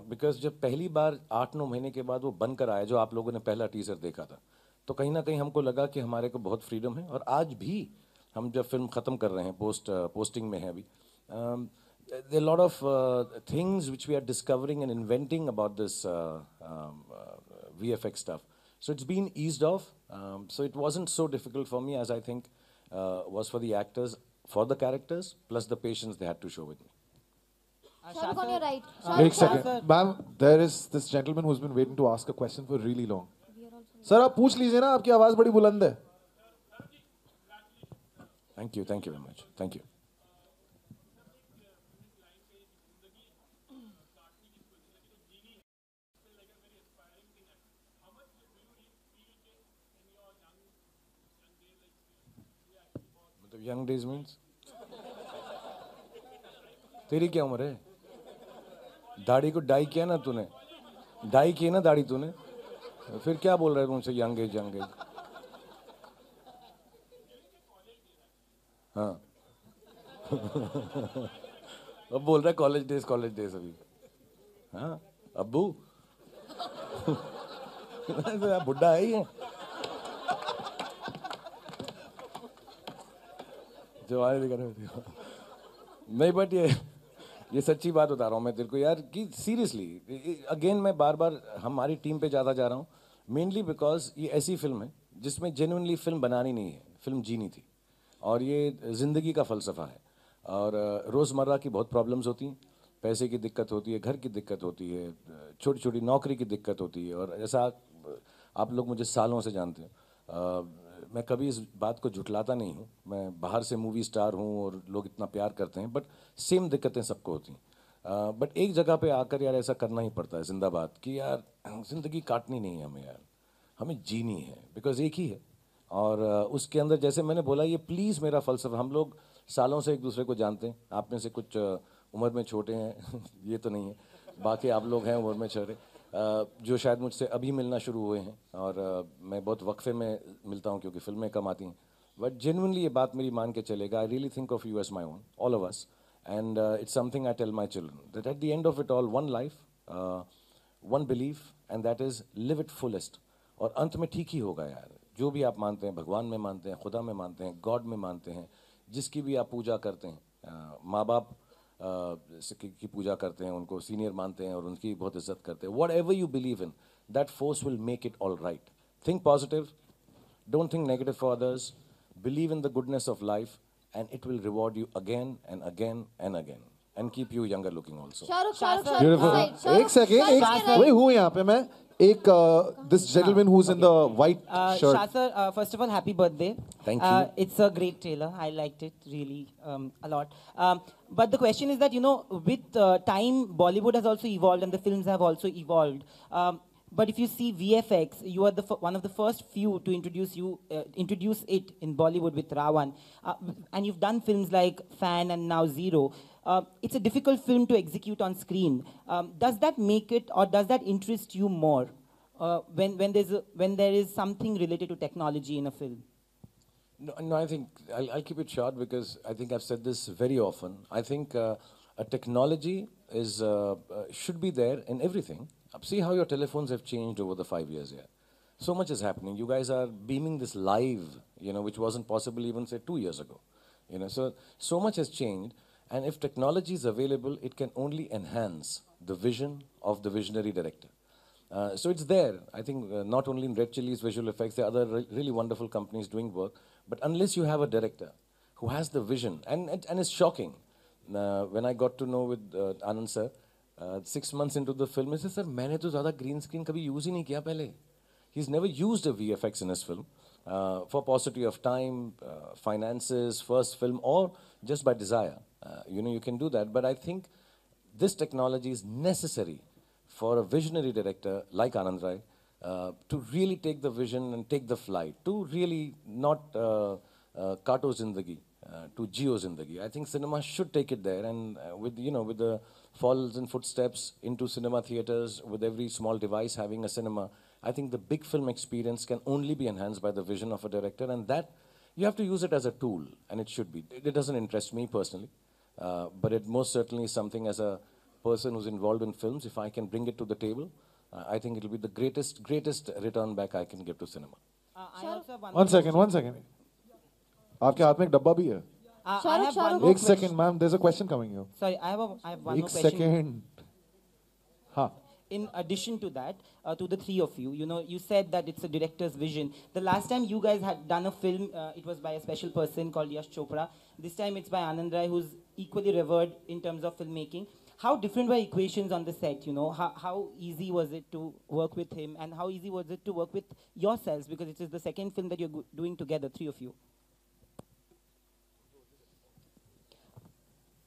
बिकॉज जब पहली बार 8-9 महीने के बाद वो बनकर आया, जो आप लोगों ने पहला टीजर देखा था, तो कहीं ना कहीं हमको लगा कि हमारे को बहुत फ्रीडम है. और आज भी हम जब फिल्म ख़त्म कर रहे हैं, पोस्टिंग में है अभी, there lot of things which we are discovering and inventing about this VFX stuff. So it's been eased off. So it wasn't so difficult for me as I think was for the actors, for the characters, plus the patience they had to show with me. Shahrukh on your right. एक second ma'am, there is this gentleman who has been waiting to ask a question for really long. Sir आप पूछ लीजिए ना, आपकी आवाज बड़ी बुलंद है. Thank you very much. Thank you. मतलब यंग डेज मीन्स तेरी क्या उम्र है? दाढ़ी को डाई किया ना तूने, डाई की ना दाढ़ी तूने, फिर क्या बोल रहे हैं मुझसे यंग एज यंग एज? हाँ. अब बोल रहा है कॉलेज डेज अभी. हाँ अब्बू बुढ़ा है ही है जो आए दिखा रहे. नहीं, बट ये सच्ची बात बता रहा हूँ मैं तेरे को यार, कि सीरियसली अगेन मैं बार बार हमारी टीम पे ज़्यादा जा रहा हूँ, मेनली बिकॉज ये ऐसी फिल्म है जिसमें जेन्युइनली फिल्म बनानी नहीं है, फिल्म जीनी थी. और ये ज़िंदगी का फ़लसफ़ा है. और रोज़मर्रा की बहुत प्रॉब्लम्स होती हैं. पैसे की दिक्कत होती है, घर की दिक्कत होती है, छोटी छोटी नौकरी की दिक्कत होती है. और ऐसा आप लोग मुझे सालों से जानते हैं, मैं कभी इस बात को झुटलाता नहीं हूँ. मैं बाहर से मूवी स्टार हूँ और लोग इतना प्यार करते हैं, बट सेम दिक्कतें सबको होती हैं. बट एक जगह पे आकर यार ऐसा करना ही पड़ता है, जिंदाबाद, कि यार ज़िंदगी काटनी नहीं है हमें, यार हमें जीनी है, बिकॉज एक ही है. और उसके अंदर जैसे मैंने बोला, ये प्लीज़ मेरा फ़लसफ़ा, हम लोग सालों से एक दूसरे को जानते हैं. आप में से कुछ उम्र में छोटे हैं ये तो नहीं है, बाकी आप लोग हैं उम्र में छोटे, जो शायद मुझसे अभी मिलना शुरू हुए हैं. और मैं बहुत वक्फे में मिलता हूँ क्योंकि फिल्में कम आती हैं. बट जेन्युइनली ये बात मेरी मान के चलेगा, I really think of you as my own, all of us. And it's something I tell my children that at the end of it all, one life, one belief, and that is live it fullest. और अंत में ठीक ही होगा यार. जो भी आप मानते हैं, भगवान में मानते हैं, खुदा में मानते हैं, गॉड में मानते हैं, जिसकी भी आप पूजा करते हैं, माँ बाप की पूजा करते हैं, उनको सीनियर मानते हैं और उनकी बहुत इज्जत करते हैं. What ever you believe in, that force will make it all right. Think positive, don't think negative for others, believe in the goodness of life, and it will reward you again and again and again, and keep you younger looking also. Beautiful. एक second, वही हूँ यहाँ पे मैं. एक this gentleman who's in the white shirt. Shah sir, first of all, happy birthday. Thank you. It's a great trailer. I liked it really a lot. But the question is that, you know, with time, Bollywood has also evolved and the films have also evolved. But if you see VFX, you are one of the first few to introduce it in Bollywood with Ravan. And you've done films like Fan and now Zero. It's a difficult film to execute on screen. Does that make it, or does that interest you more? when there is something related to technology in a film? No, I think I'll keep it short because I think I've said this very often. I think a technology is should be there in everything. See how your telephones have changed over the 5 years here. So much is happening. You guys are beaming this live, which wasn't possible even say 2 years ago. So much has changed. And if technology is available, it can only enhance the vision of the visionary director. So it's there. I think not only in Red Chillies Visual Effects, there are other really wonderful companies doing work. But unless you have a director who has the vision, and it's shocking. When I got to know with Anand sir, 6 months into the film, he said, "Sir, मैंने तो ज़्यादा green screen कभी use ही नहीं किया पहले." He's never used a VFX in his film for paucity of time, finances, first film, or just by desire. You can do that. But I think this technology is necessary for a visionary director like Anand Rai to really take the vision and take the flight, to really not kato zindagi, to jio zindagi. I think cinema should take it there, and with the falls and footsteps into cinema theaters, with every small device having a cinema, I think the big film experience can only be enhanced by the vision of a director, and that you have to use it as a tool, and it should be. It doesn't interest me personally, but it most certainly is something as a person who's involved in films. If I can bring it to the table, I think it will be the greatest return back I can give to cinema. I also have One second. आपके हाथ में एक डब्बा भी है. I have one more एक second, ma'am. There's a question coming here. Sorry, I have one more एक question. second. हाँ. In addition to that, to the three of you, you said that it's a director's vision. The last time you guys had done a film, it was by a special person called Yash Chopra. This time it's by Anand Rai, who's equally revered in terms of filmmaking. How different were equations on the set, How easy was it to work with him, and how easy was it to work with yourselves? Because it is the second film that you're doing together, three of you.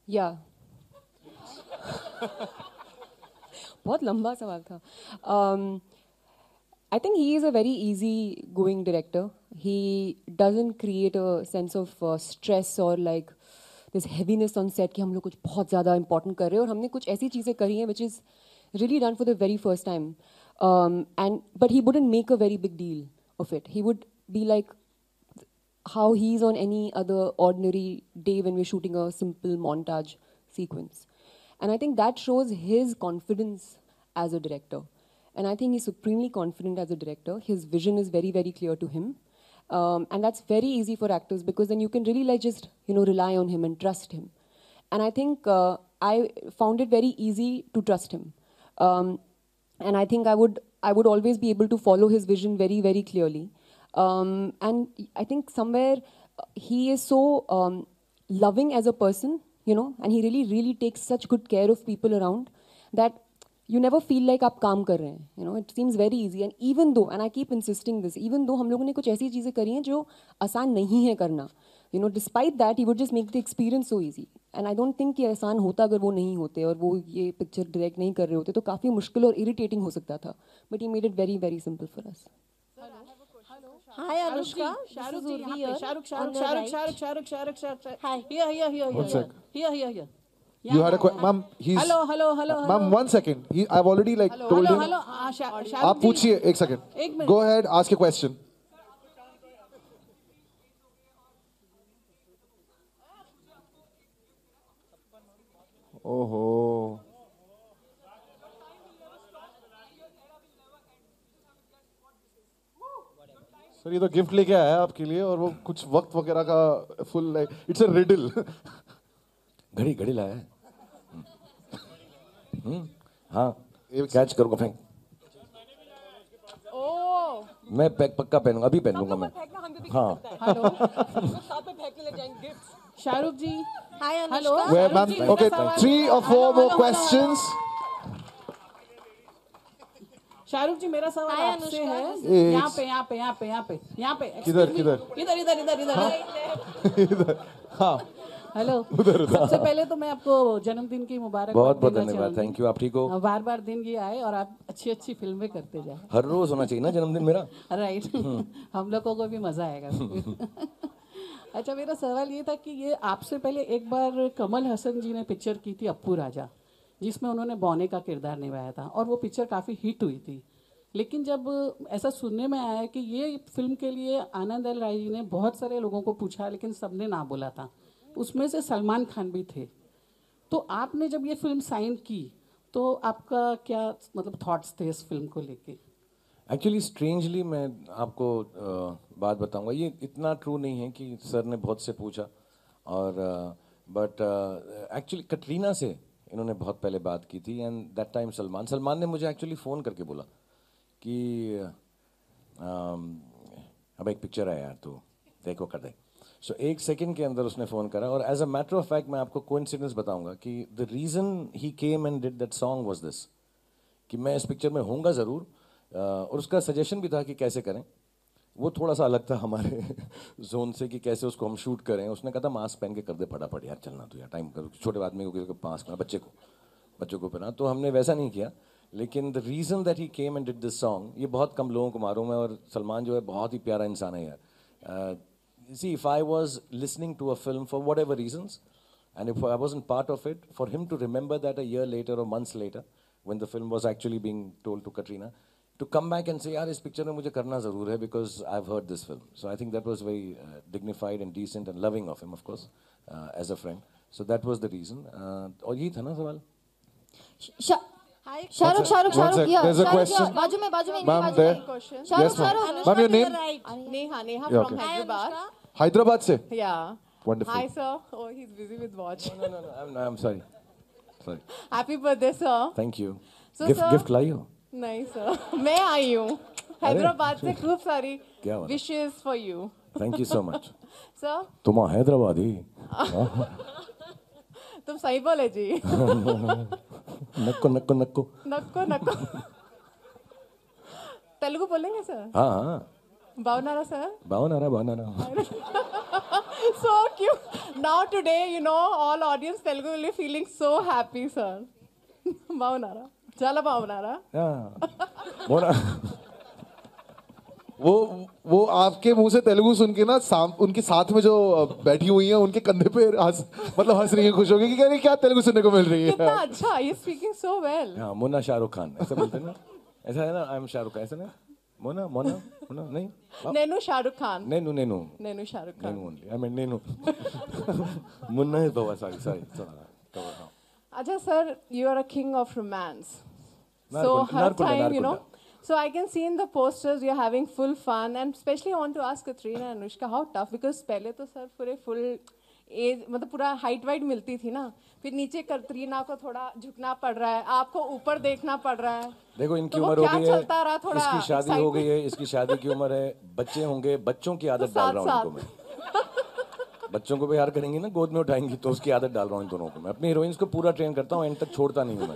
Yeah. बहुत लंबा सवाल था. I think he is a very easy-going director. He doesn't create a sense of stress or like this heaviness on set कि हम लोग कुछ बहुत ज़्यादा important कर रहे हैं और हमने कुछ ऐसी चीज़ें करी हैं which is really done for the very first time. But he wouldn't make a very big deal of it. He would be like how he's on any other ordinary day when we're shooting a simple montage sequence. And I think that shows his confidence as a director. And I think he's supremely confident as a director. His vision is very, very clear to him. And that's very easy for actors because then you can really like just, rely on him and trust him. And I think I found it very easy to trust him. And I think I would always be able to follow his vision very, very clearly. And I think somewhere he is so loving as a person, and he really, really takes such good care of people around that you never feel like आप काम कर रहे हैं. It seems very easy. And even though, and I keep insisting this, even though हम लोगों ने कुछ ऐसी चीज़ें करी हैं जो आसान नहीं है करना, despite that, he would just make the experience so easy. And I don't think कि आसान होता अगर वो नहीं होते और वो ये picture direct नहीं कर रहे होते तो काफ़ी मुश्किल और irritating हो सकता था. But he made it very, very simple for us. Hi Anushka, Shahrukh this is ji, Urvi यहाँ here. पे On the right. Shahrukh. Hi. Here. One sec. Here. You had a question, ma'am. He's. Hello. Ma'am, 1 second. I've already told him. Hello. Shahrukh आप ji. पूछिए 1 second. एक minute. Go ahead, ask your question. ओहो. Sir ये तो gift लेके आया है आपके लिए और वो कुछ वक्त वगैरह का full like it's a riddle. घड़ी लाया है. हाँ, कैच करूँगा फेंक. मैं पक्का पहनूंगा, अभी पहन लूंगा मैं. हाँ. शाहरुख जी. Hi Hello. Anushka. Where, ma'am? Okay, 3 or 4 more questions. Shahrukh जी मेरा सवाल Hi, आपसे अनुष्का. है. यहाँ पे. किधर? इधर. हाँ. हेलो. सबसे पहले तो मैं आपको जन्मदिन की मुबारक बहुत धन्यवाद. Thank you. आप ठीक हो? बार दिन ये आए और आप अच्छी फिल्में करते जाए. हर रोज होना चाहिए ना जन्मदिन मेरा. राइट. हम लोगों को भी मजा आएगा. अच्छा, मेरा सवाल ये था कि ये आपसे पहले एक बार कमल हसन जी ने पिक्चर की थी अप्पू राजा, जिसमें उन्होंने बौने का किरदार निभाया था और वो पिक्चर काफ़ी हिट हुई थी. लेकिन जब ऐसा सुनने में आया कि ये फिल्म के लिए आनंद एल राय जी ने बहुत सारे लोगों को पूछा लेकिन सबने ना बोला था, उसमें से सलमान खान भी थे, तो आपने जब ये फिल्म साइन की तो आपका क्या मतलब थॉट्स थे इस फिल्म को लेके? एक्चुअली स्ट्रेंजली मैं आपको बात बताऊंगा, ये इतना ट्रू नहीं है कि सर ने बहुत से पूछा, और बट एक्चुअली कटरीना से इन्होंने बहुत पहले बात की थी, एंड दैट टाइम सलमान ने मुझे एक्चुअली फ़ोन करके बोला कि अब एक पिक्चर है यार, तो देखो कर दे। सो एक सेकंड के अंदर उसने फ़ोन करा, और as a matter of fact मैं आपको कोइंसिडेंस बताऊंगा कि the reason he came and did that song was this, कि मैं इस पिक्चर में होऊंगा ज़रूर, और उसका सजेशन भी था कि कैसे करें। वो थोड़ा सा अलग था हमारे जोन से कि कैसे उसको हम शूट करें। उसने कहा था मास्क पहन के कर दे फटाफट यार, चलना तो यार, टाइम करो, छोटे आदमी को मास्क, बच्चे को पहना, तो हमने वैसा नहीं किया। लेकिन the reason that he came and did this song, ये बहुत कम लोगों को मालूम है, और सलमान जो है बहुत ही प्यारा इंसान है यार। See, if I was listening to a film for whatever reasons, and if I wasn't part of it, for him to remember that a year later or months later, when the film was actually being told to Katrina, to come back and say, यार इस picture में मुझे करना ज़रूर है, because I've heard this film. So I think that was very dignified and decent and loving of him, of course, as a friend. So that was the reason. और यही था ना सवाल? Shahrukh There's a question. बाजू में Ma'am, there. Yes, ma'am. Ma'am, your name? Neha Yeah, from okay. Hyderabad. Hyderabad से? Yeah. Wonderful. Hi sir. Oh, he's busy with watch. No, I'm sorry. Sorry. Happy birthday sir. Thank you. So, gift sir- gift लाई हो? नहीं sir, मैं आई हूँ हैदराबाद से, खूब सारी क्या बात है? Wishes for you Thank you so much. Sir. तुम हैदराबादी? तुम सही बोले जी। नक्को नक्को नक्को। नक्को तेलुगु बोलेंगे सर? हाँ। बावनारा sir? बावनारा। So cute. Now today, you know, all audience Telugu will be feeling so happy, sir. बावनारा, चला बावनारा। मोना। वो आपके मुंह से तेलुगु सुन के ना, उनके साथ में जो बैठी हुई हैं उनके कंधे पे मतलब हंस रही हैं, खुश होगी कि अरे क्या तेलुगु सुनने को मिल रही है। कितना अच्छा, you speaking so well. हाँ, मुन्ना शाहरुख खान ऐसा बोलते हैं ना, ऐसा है ना, आई एम शाहरुख खान, ऐसा ना, मोना नहीं, नेनू शाहरुख खान। नेनू Shahrukh Khan. Only, I mean नेनू। मुन्ना है बाबा, सॉरी। अच्छा sir, you are a king of romance. So Narkunda, her time, you Narkunda. know. So I can see in the posters you're having full fun, and especially I want to ask Katrina and Anushka how tough, because पहले तो sir पूरे full as मतलब पूरा height white मिलती थी ना, फिर नीचे कतरीना को थोड़ा झुकना पड़ रहा है, आपको ऊपर देखना पड़ रहा है। देखो इनकी तो उम्र हो गई है, चलता रहा थोड़ा, इसकी शादी हो गई है, इसकी शादी की उम्र है, बच्चे होंगे, बच्चों की आदत डाल रहा हूँ इनको मैं। बच्चों को प्यार करेंगी ना, गोद में उठाएंगी, तो उसकी आदत डाल रहा हूँ इन दोनों को मैं। अपनी हीरोइंस को पूरा ट्रेन करता हूँ, एंड तक छोड़ता नहीं हूँ मैं।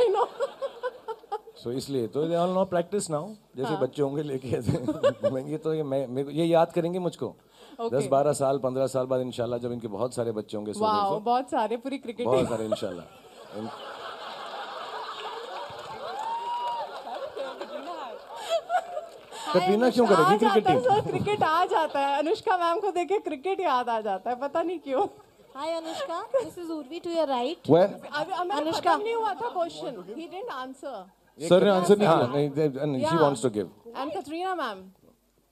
सो इसलिए तो they all know practice now, जैसे बच्चे होंगे लेके ये तो मेरे को ये याद करेंगे मुझको 10-12 साल 15 साल बाद इंशाल्लाह, जब इनके बहुत सारे बच्चे होंगे। बहुत सारे, पूरी क्रिकेट बहुत सारे इंशाल्लाह। कटरीना क्यों करेगी क्रिकेट टीम? सर क्रिकेट आ जाता है, अनुष्का मैम को देख के क्रिकेट याद आ जाता है, पता नहीं क्यों। Hi Anushka, this is Urvi to your right. Anushka नहीं हुआ था question, he didn't answer. Sir ने आंसर नहीं किया। नहीं, she wants to give. And Katrina ma'am,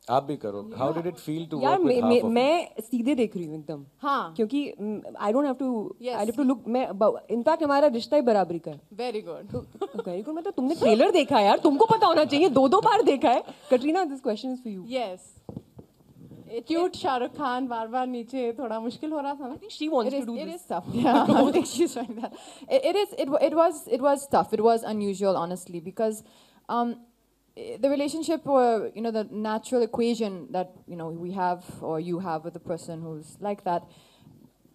आप भी करो। How did it feel to यार work with half of मैं सीधे देख रही हूँ एकदम। हाँ, क्योंकि I don't have to Yes. I have to look, मैं इनफैक्ट हमारा रिश्ता ही बराबरी का है। Very good. वेरी गुड, मतलब तुमने ट्रेलर देखा है यार, तुमको पता होना चाहिए, 2 बार देखा है। Katrina, this question is for you. Yes, cute Shahrukh Khan बार बार नीचे, थोड़ा मुश्किल हो रहा था ना। She wants to do It this. is tough. Yeah, I think she's trying that. It was tough. It was unusual, honestly, because the relationship, you know, the natural equation that we have or you have with a person who's like that,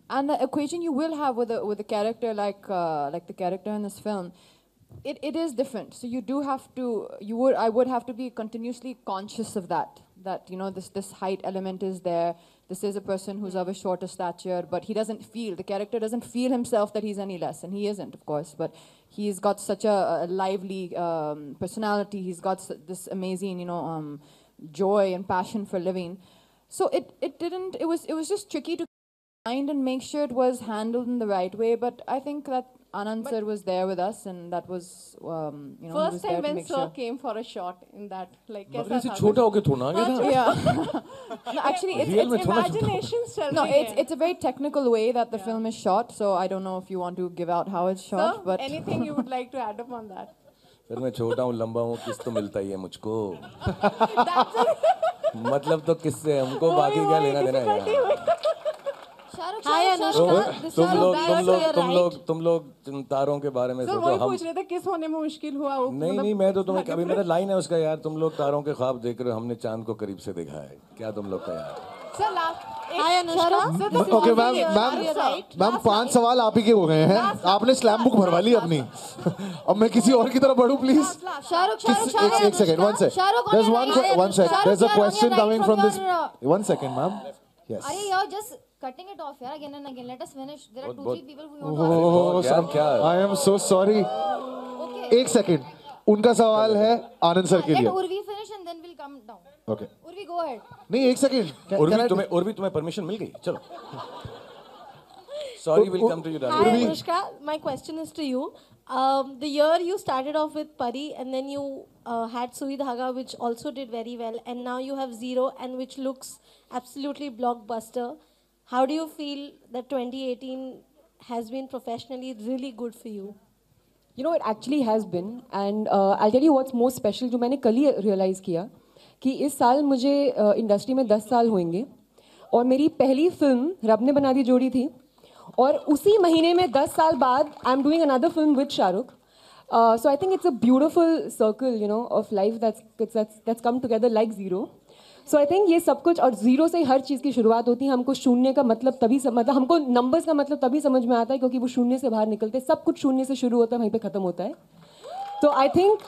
and the equation you will have with a character like the character in this film, it is different. So you do have to, I would have to be continuously conscious of that, this height element is there. This is a person who's of a shorter stature, but the character doesn't feel himself that he's any less, and he isn't, of course, but he's got such a lively personality. He's got this amazing, joy and passion for living. So it was just tricky to find and make sure it was handled in the right way, but I think that Anand sir was there with us, and that was, he was First there time to when make sir sure. came for a shot in that, like मगर कैसा इसे था? छोटा होके थोड़ा आ गया था Yeah. No, actually, Real में It's थोड़ा imagination चल no, रही है. it's a very technical way that the film is shot. So I don't know if you want to give out how it's shot, Sir, but anything you would like to add up on that? फिर मैं छोटा हूँ लंबा हूँ किस तो मिलता ही है मुझको मतलब तो किससे हमको बाकी क्या लेना देना है यार Hi Anushka, तुम लोग तारों के बारे में सर सोचो वही हम पूछ रहे थे किस होने में मुश्किल हुआ वो नहीं मैं तो तुम्हें कभी मेरा लाइन है उसका यार तुम लोग तारों के ख्वाब देख रहे हो हमने चांद को करीब से देखा है क्या तुम लोग का यार sir hi Anushka okay ma'am 5 सवाल आप ही के हो गए हैं आपने स्लैम बुक भरवा ली अपनी अब मैं किसी और की तरफ बढ़ूं प्लीज एक second one second there is a question coming from this one second ma'am yes Are you just cutting it off here again and again? Let us finish. There are 2-3 people who want to ask. Oh, I am so sorry. एक second उनका सवाल है आनंद sir के लिए Let Urvi finish and then we'll come down. Okay Urvi, go ahead. नहीं एक second Urvi तुम्हें permission मिल गई चलो sorry will come to you Hi Anushka, my question is to you. The year you started off with Pari and then you had Sui Dhaga which also did very well and now you have Zero and which looks absolutely blockbuster. How do you feel that 2018 has been professionally really good for you? You know, it actually has been. And I'll tell you what's most special, जो मैंने कल ही realize किया कि इस साल मुझे industry में 10 साल होंगे और मेरी पहली फिल्म रब ने बना दी जोड़ी थी और उसी महीने में 10 साल बाद I am doing another film with Shahrukh. So I think it's a beautiful circle, you know, of life that's come together like Zero. So I think ये सब कुछ और जीरो से ही हर चीज़ की शुरुआत होती है. हमको शून्य का मतलब तभी मतलब हमको नंबर्स का मतलब तभी समझ में आता है क्योंकि वो शून्य से बाहर निकलते हैं. सब कुछ शून्य से शुरू होता है वहीं पे ख़त्म होता है. तो आई थिंक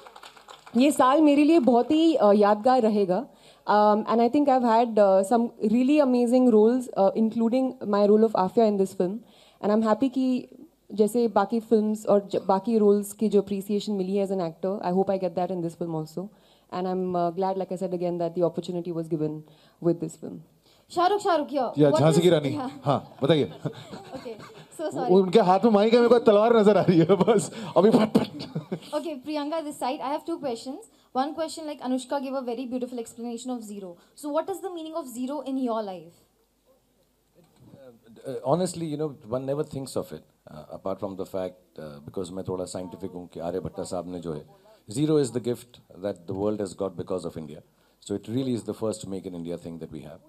ये साल मेरे लिए बहुत ही यादगार रहेगा. And I think I've had some really amazing roles, including my role of Afia in this film. And I'm happy कि जैसे बाकी films और बाकी roles की जो appreciation मिली है as an actor, I hope I get that in this film also. And I'm glad, like I said again, that the opportunity was given with this film. Shahrukh, या झांसी की रानी हाँ बताइए. Okay, so sorry. उनके हाथ में mic है मेरे को तलवार नजर आ रही है बस अभी फट. Okay, Priyanka, this side. I have 2 questions. One question, like Anushka gave a very beautiful explanation of Zero. So what is the meaning of Zero in your life? Honestly, you know, one never thinks of it apart from the fact because मैं थोड़ा scientific हूँ कि आर्यभट्ट साहब ने जो है Zero is the gift that the world has got because of India. So it really is the first Make in India thing that we have.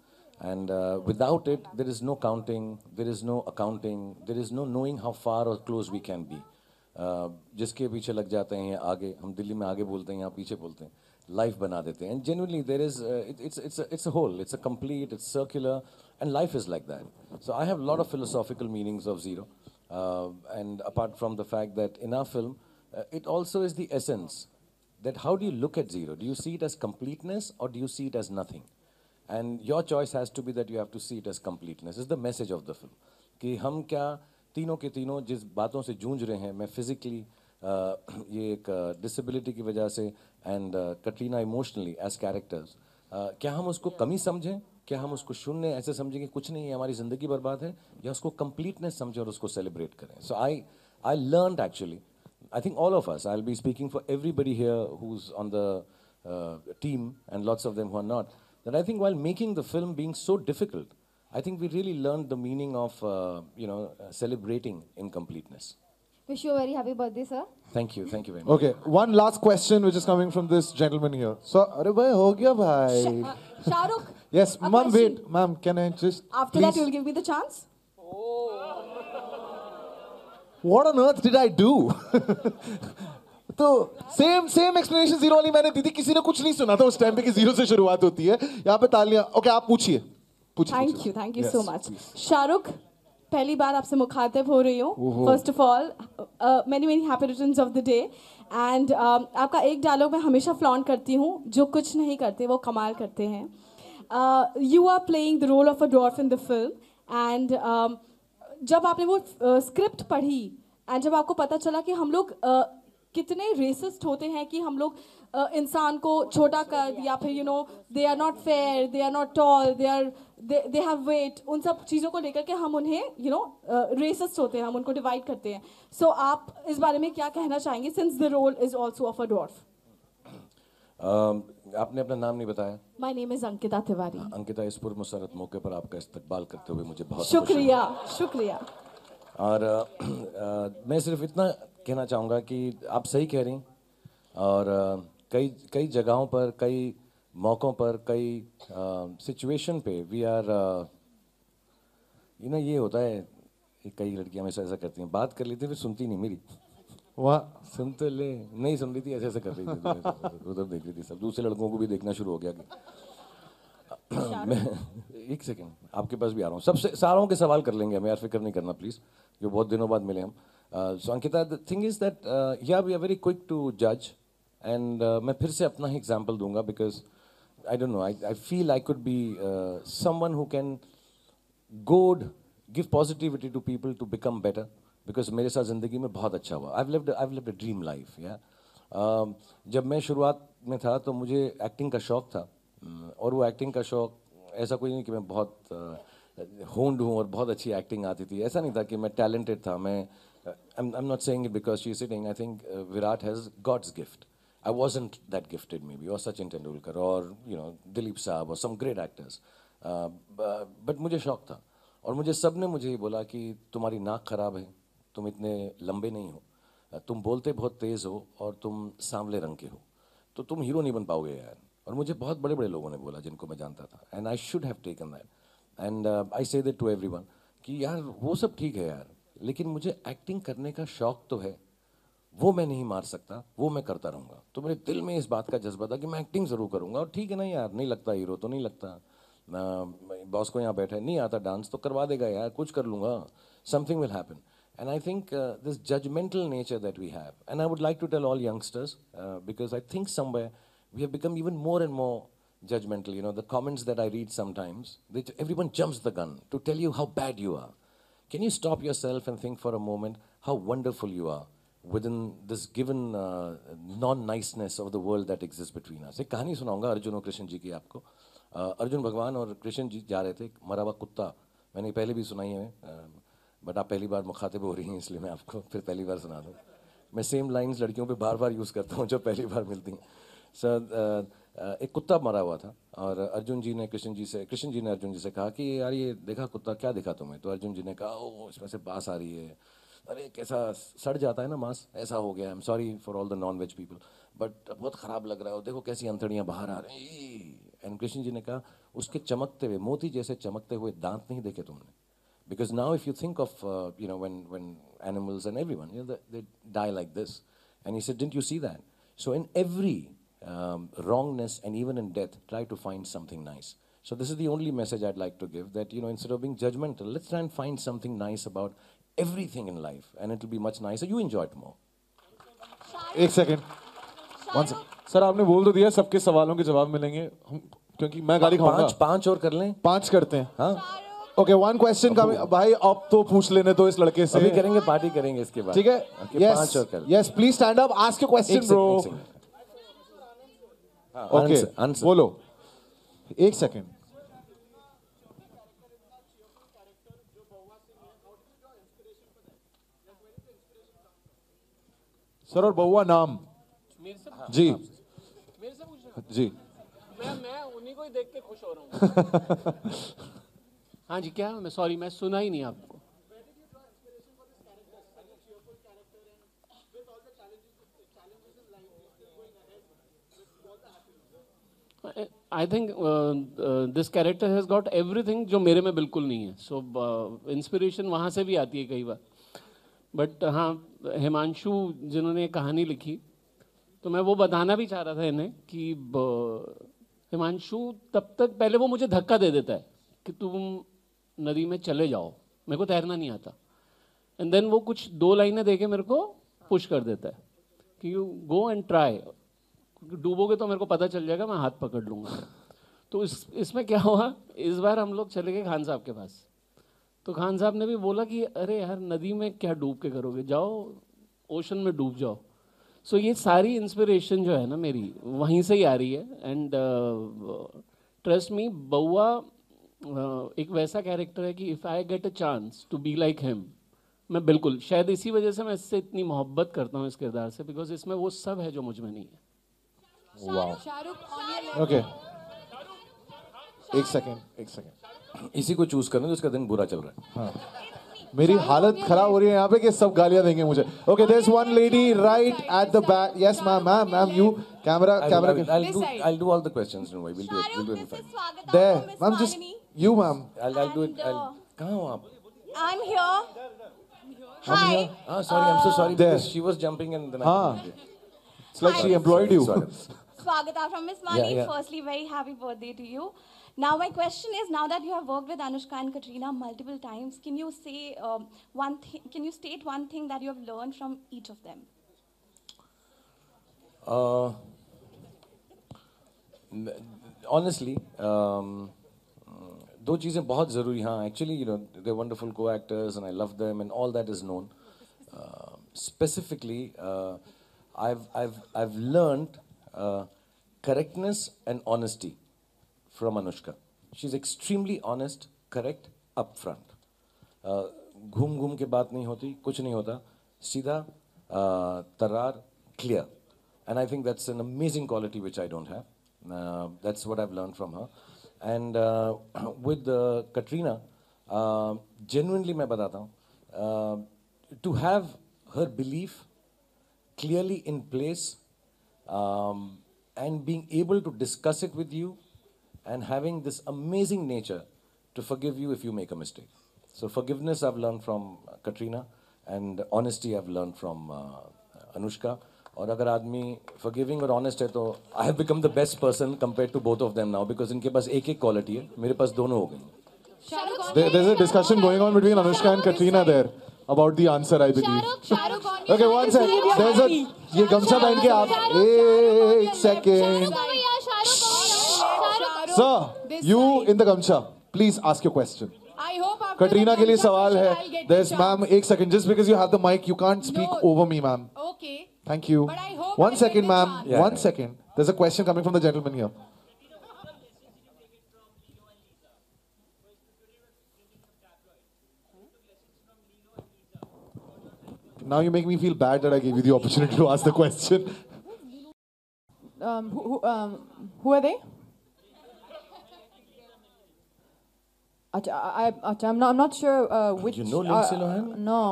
And without it, there is no counting, there is no accounting, there is no knowing how far or close we can be. जिसके पीछे लग जाते हैं आगे हम दिल्ली में आगे बोलते हैं यहाँ पीछे बोलते हैं लाइफ बना देते हैं. And genuinely there is it's a whole, it's a complete, it's circular, and life is like that. So I have a lot of philosophical meanings of Zero, and apart from the fact that in our film it also is the essence that how do you look at Zero? Do you see it as completeness or do you see it as nothing? And your choice has to be that you have to see it as completeness. It's the message of the film कि हम क्या तीनों के तीनों जिस बातों से जूझ रहे हैं. मैं फिजिकली ये एक डिसेबिलिटी की वजह से and Katrina emotionally as characters क्या हम उसको कमी समझें, क्या हम उसको शून्य ऐसे समझें कि कुछ नहीं है हमारी ज़िंदगी बर्बाद है, या उसको कंप्लीटनेस समझें और उसको सेलिब्रेट करें. So I learned actually, I think all of us, I'll be speaking for everybody here who's on the team and lots of them who are not, that I think while making the film being so difficult, I think we really learned the meaning of, celebrating incompleteness. Wish you a very happy birthday, sir. Thank you very much. Okay, one last question which is coming from this gentleman here. So, अरे भाई हो गया भाई. Shahrukh. Yes, ma'am. Wait, ma'am. Can I just? After that, you'll give me the chance. What on earth did I do? तो same explanation zero वाली मैंने दी थी. किसी ने कुछ नहीं सुना था उस टाइम पे कि जीरो से शुरुआत होती है. यहाँ पे तालियां. ओके, आप पूछिए. Thank you so much. Shahrukh, पहली बार आपसे मुखातिब हो रही हूँ. First of all, many happy returns of the day. And आपका एक डायलॉग मैं हमेशा फ्लॉन्ट करती हूँ, जो कुछ नहीं करते वो कमाल करते हैं. You are playing the role of a dwarf in the film. And जब आपने वो स्क्रिप्ट पढ़ी एंड जब आपको पता चला कि हम लोग कितने रेसिस्ट होते हैं कि हम लोग इंसान को छोटा कर, या फिर they are not fair, they are not tall, they have weight, उन सब चीज़ों को लेकर के हम उन्हें रेसिस्ट होते हैं, हम उनको डिवाइड करते हैं. सो आप इस बारे में क्या कहना चाहेंगे, since the role is also of a dwarf? आपने अपना नाम नहीं बताया. My name is Ankita Tiwari. Ankita, इस पुरमसरत मौके पर आपका इस्तकबाल करते हुए मुझे बहुत शुक्रिया. शुक्रिया. और मैं सिर्फ इतना कहना चाहूँगा कि आप सही कह रही हैं, और कई जगहों पर, कई मौक़ों पर, कई सिचुएशन पे वी आर ये होता है, कई लड़कियां हमेशा ऐसा करती हैं, बात कर लेती हैं फिर सुनती नहीं मेरी. वाह, सुन तो ले, नहीं सुन रही थी, ऐसे कर रही थी, उधर देख रही थी, सब दूसरे लड़कों को भी देखना शुरू हो गया कि मैं एक सेकेंड आपके पास भी आ रहा हूँ. सबसे सारों के सवाल कर लेंगे हमें, यार फिक्र नहीं करना प्लीज़, जो बहुत दिनों बाद मिले हम. So Ankita, the thing is that ya we are very quick to जज, एंड मैं फिर से अपना ही एग्जाम्पल दूंगा, because I don't know, I feel I could be someone who can give positivity to people to become better, because मेरे साथ ज़िंदगी में बहुत अच्छा हुआ. I lived a dream life. या जब मैं शुरुआत में था तो मुझे एक्टिंग का शौक़ था, और वो एक्टिंग का शौक़ ऐसा कोई नहीं कि मैं बहुत होंड हूँ और बहुत अच्छी एक्टिंग आती थी, ऐसा नहीं था कि मैं टैलेंटेड था. मैं I'm not saying it because she's sitting. I think Virat has God's gift. I wasn't that gifted maybe, or Sachin Tendulkar, or Dilip Saab, or some great actors. But मुझे शौक था, और मुझे सब ने मुझे ये बोला कि तुम्हारी नाक खराब है, तुम इतने लंबे नहीं हो, तुम बोलते बहुत तेज़ हो, और तुम सांवले रंग के हो, तो तुम हीरो नहीं बन पाओगे यार. और मुझे बहुत बड़े बड़े लोगों ने बोला जिनको मैं जानता था, and I should have taken that, and I say that to everyone कि यार वो सब ठीक है यार, लेकिन मुझे एक्टिंग करने का शौक तो है, वो मैं नहीं मार सकता, वो मैं करता रहूँगा. तो मेरे दिल में इस बात का जज्बा था कि मैं एक्टिंग ज़रूर करूँगा. और ठीक है ना यार, नहीं लगता हीरो तो नहीं लगता, बॉस को यहाँ बैठा है, नहीं आता डांस तो करवा देगा यार, कुछ कर लूँगा, something will happen. And I think this judgmental nature that we have, and I would like to tell all youngsters, because I think somewhere we have become even more and more judgmental. The comments that I read sometimes, everyone jumps the gun to tell you how bad you are. Can you stop yourself and think for a moment how wonderful you are within this given non-niceness of the world that exists between us? एक कहानी सुनाऊंगा अर्जुन और कृष्ण जी की आपको. अर्जुन भगवान और कृष्ण जी जा रहे थे, एक मरा हुआ कुत्ता, मैंने पहले भी सुनाई है, बट आप पहली बार मुखातिब हो रही हैं, इसलिए मैं आपको फिर पहली बार सुना दूँ. मैं सेम लाइंस लड़कियों पे बार बार यूज़ करता हूँ जो पहली बार मिलती हैं. सर, एक कुत्ता मरा हुआ था, और कृष्ण जी ने अर्जुन जी से कहा कि यार ये देखा कुत्ता, क्या दिखा तुम्हें? तो अर्जुन जी ने कहा, ओ इसमें से बास आ रही है, अरे कैसा सड़ जाता है ना मांस, ऐसा हो गया. I am sorry for all the non veg people, but बहुत ख़राब लग रहा है, देखो कैसी अंतड़ियाँ बाहर आ रही हैं. एंड कृष्ण जी ने कहा, उसके चमकते हुए, मोती जैसे चमकते हुए दांत नहीं देखे तुमने? Because now if you think of, when animals and everyone, they die like this. And he said, didn't you see that? So in every wrongness and even in death, try to find something nice. So this is the only message I'd like to give, that, instead of being judgmental, let's try and find something nice about everything in life, and it'll be much nicer. You enjoy it more. एक second, sir आपने बोल तो दिया सबके सवालों के जवाब मिलेंगे, क्योंकि मैं गाली खाऊंगा. पांच और कर लें, 5 करते हैं. हाँ, ओके, वन क्वेश्चन का भाई अब तो पूछ लेने दो इस लड़के से. अभी करेंगे, पार्टी करेंगे इसके बाद, ठीक है? Yes, please stand up, ask your question bro. Okay, बोलो. एक सेकेंड. सर, और बउआ नाम जी जी, मैं उन्हीं को ही देख के खुश हो रहा हूँ. हाँ जी, क्या? मैं सॉरी, मैं सुना ही नहीं आपको. I think this character has got everything जो मेरे में बिल्कुल नहीं है. सो इंस्पिरेशन वहाँ से भी आती है कई बार. बट हाँ, हिमांशु जिन्होंने कहानी लिखी, तो मैं वो बताना भी चाह रहा था इन्हें कि हिमांशु तब तक पहले वो मुझे धक्का दे देता है कि तुम नदी में चले जाओ, मेरे को तैरना नहीं आता. एंड देन वो कुछ 2 लाइनें देके मेरे को पुश कर देता है कि यू गो एंड ट्राई, डूबोगे तो मेरे को पता चल जाएगा, मैं हाथ पकड़ लूँगा. तो इसमें क्या हुआ, इस बार हम लोग चले गए खान साहब के पास. तो खान साहब ने भी बोला कि अरे यार, नदी में क्या डूब के करोगे, जाओ ओशन में डूब जाओ. सो ये सारी इंस्पिरेशन जो है ना मेरी वहीं से ही आ रही है. एंड ट्रस्ट मी, बउआ एक वैसा कैरेक्टर है कि if I get a chance to be like him, मैं बिल्कुल, शायद इसी वजह से मैं इससे इतनी मोहब्बत करता हूँ इस किरदार से, बिकॉज इसमें वो सब है जो मुझ में नहीं है. ओके, एक सेकेंड. इसी को चूज करना जिसका दिन बुरा चल रहा है. हाँ. मेरी हालत खराब हो रही है यहाँ पे कि सब गालियां देंगे मुझे. Okay, there is one lady right at the back. Yes ma'am, ma'am you camera. I'll do all the questions. No way, we'll do it. There, ma'am, just you, ma'am. I'll do it. कहाँ हो आप? I'm here. Hi. Sorry, I'm so sorry because she was jumping and then It's like she employed you. Swagata from Miss Mani. Yeah. Firstly, very happy birthday to you. Now my question is, now that you have worked with Anushka and Katrina multiple times, can you say can you state one thing that you have learned from each of them? Honestly, दो चीज़ें बहुत ज़रूरी. हाँ, actually, they're wonderful co-actors and I love them and all that is known. Specifically, I've learned correctness and honesty from Anushka. She's extremely honest, correct, upfront. घूम के बात नहीं होती, कुछ नहीं होता, सीधा, तर्रार, clear. And I think that's an amazing quality which I don't have. That's what I've learned from her. And with Katrina, genuinely मैं बताता हूँ, to have her belief clearly in place and being able to discuss it with you and having this amazing nature to forgive you if you make a mistake. So forgiveness I've learned from Katrina and honesty I've learned from Anushka. और अगर आदमी forgiving और honest है तो I have become the best person compared to both of them now because इनके पास एक quality है, मेरे पास दोनों हो गई. There's a discussion going on between Anushka and Katrina there about the answer, I believe. Okay, one second. There's a ये गमछा पहन के आप एक second. Sir, you in the gamcha, please ask your question. Katrina के लिए सवाल है. There's ma'am, एक second. Just because you have the mic, you can't speak over me, ma'am. Okay. Thank you. One second, ma'am. Yeah. One second. There's a question coming from the gentleman here. Now you make me feel bad that I gave you the opportunity to ask the question. Who are they? I'm not sure which. You know Lindsay Lohan? No.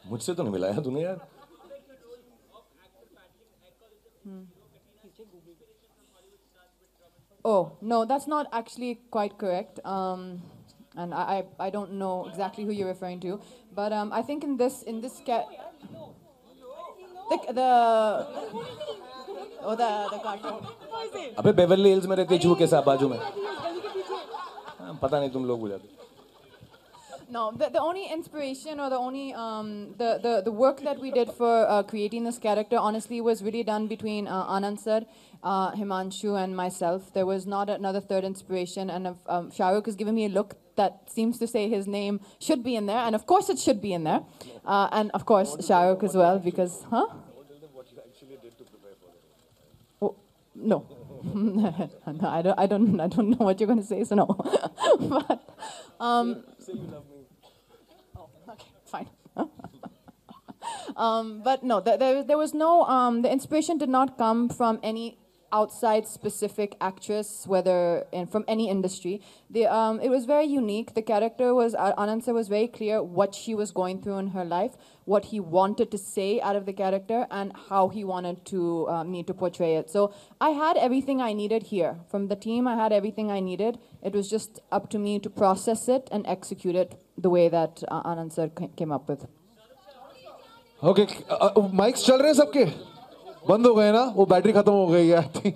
मुझसे तो नहीं मिलाया तूने यार. Oh, no, that's not actually quite correct. And I don't know exactly who you're referring to, but I think in this cartoon. अबे Beverly hills में रहती है चूहे के साथ बाजू में. पता नहीं तुम लोग हो जाते. No, the only inspiration or the only the work that we did for creating this character honestly was really done between Anand sir, Himanshu and myself. There was not another third inspiration, and Shah Rukh has given me a look that seems to say his name should be in there, and of course it should be in there, and of course Shah Rukh as well because no. No, I don't know what you're going to say, so no. But Say you love me. Okay, fine. But no, there was no, the inspiration did not come from any outside specific actress, whether from any industry. It was very unique. The character was, Anand sir was very clear what she was going through in her life, what he wanted to say out of the character, and how he wanted me to portray it. So I had everything I needed here. From the team, I had everything I needed. It was just up to me to process it and execute it the way that Anand sir came up with. Okay, mics चल रहे हैं सबके? बंद हो गए ना? वो battery खत्म हो गई है, I think.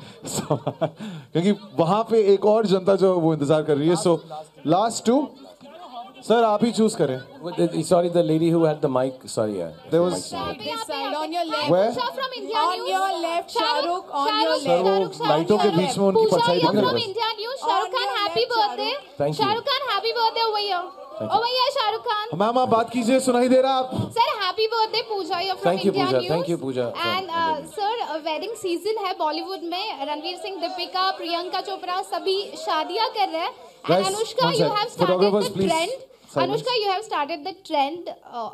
क्योंकि वहाँ पे एक और जनता जो वो इंतजार कर रही है. So last two, sir आप ही choose करें. Sorry, the lady who had the mic. Sorry, yeah. There was. This side on your left. Where? On your left, Shah Rukh. On your Sir वो लाइटों के बीच में उनकी परछाई दिख रही है. India News, Shah Rukh Khan, happy birthday. Thank you. Shah Rukh Khan, happy birthday over here. Oh my God, Shah Rukh Khan. Ma'am आप बात कीजिए, सुनाई दे रहा आप? Sir, happy birthday Pooja. You're from Thank you, India Pooja. News. Thank you, Pooja. And sir, wedding season है बॉलीवुड में. रणवीर सिंह, दीपिका, प्रियंका चोपड़ा सभी शादियां कर रहे हैं. And Guys, Anushka, one you sec. have started Photographers, the please. trend. Silence. Anushka, you have started the trend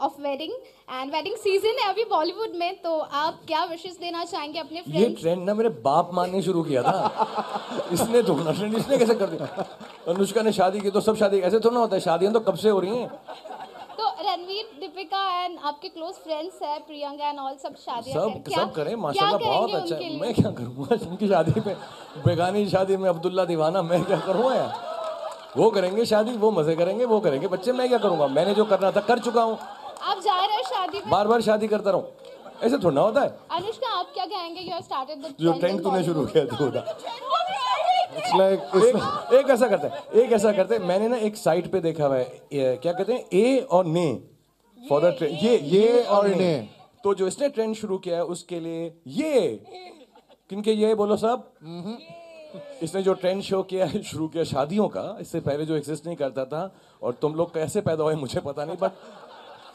of wedding. And wedding season है अभी बॉलीवुड में. तो आप क्या विशेष देना चाहेंगे अपने ये फ्रेंड्स? ट्रेंड ना मेरे बाप मानने शुरू किया था। इसने तो ना ट्रेंड इसने कैसे कर दिया? अनुष्का ने शादी की तो सब शादी ऐसे थोड़ा ना होता है, शादियां तो कब से हो रही हैं। तो रणवीर, दीपिका एंड आपके क्लोज फ्रेंड्स है प्रियंका एंड ऑल सब शादियां सब सब करें माशाल्लाह, बहुत अच्छा है। मैं क्या करूँगा उनकी शादी में, बेगानी शादी में अब्दुल्ला दीवाना, मैं क्या करूँगा यार? वो करेंगे शादी, वो मजे करेंगे, वो करेंगे बच्चे, मैं क्या करूँगा? मैंने जो करना था कर चुका हूँ। आप जा रहे हैं शादी में? बार बार शादी करता रहूँ, ऐसे थोड़ा ना होता है। अनुष्का, आप क्या कहेंगे? यू हैव स्टार्टेड द जो ट्रेंड तूने शुरू किया था एक ऐसा करते हैं। मैंने ना एक साइट पे देखा हुआ है, क्या कहते हैं, ए और ने फॉर द ट्रेंड, ये और ने। तो जो इसने ट्रेंड शुरू किया है उसके लिए ये किनके ये बोलो सब। इसने जो ट्रेंड शो किया है, शुरू किया शादियों का, इससे पहले जो एग्जिस्ट नहीं करता था, और तुम लोग कैसे पैदा हुए मुझे पता नहीं, बट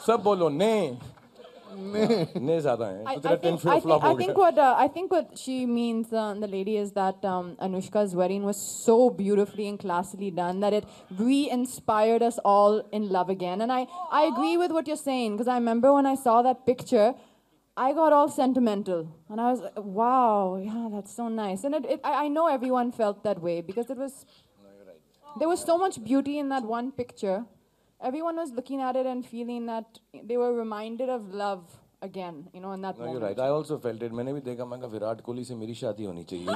सब बोलो ने ज्यादा है। तो तेरा ट्रेंड फिर फ्लॉप हो गया। I think what she means, the lady, is that Anushka's wedding was so beautifully and classily done that it re-inspired us all in love again. And I agree with what you're saying, because I remember when I saw that picture, I got all sentimental, and I was like, wow, yeah, that's so nice. And I know everyone felt that way, because it was, there was so much beauty in that one picture. Everyone was looking at it and feeling that they were reminded of love again, you know, in that moment. You're right. I also felt it. मैंने भी देखा, मैं कहा विराट कोहली से मेरी शादी होनी चाहिए।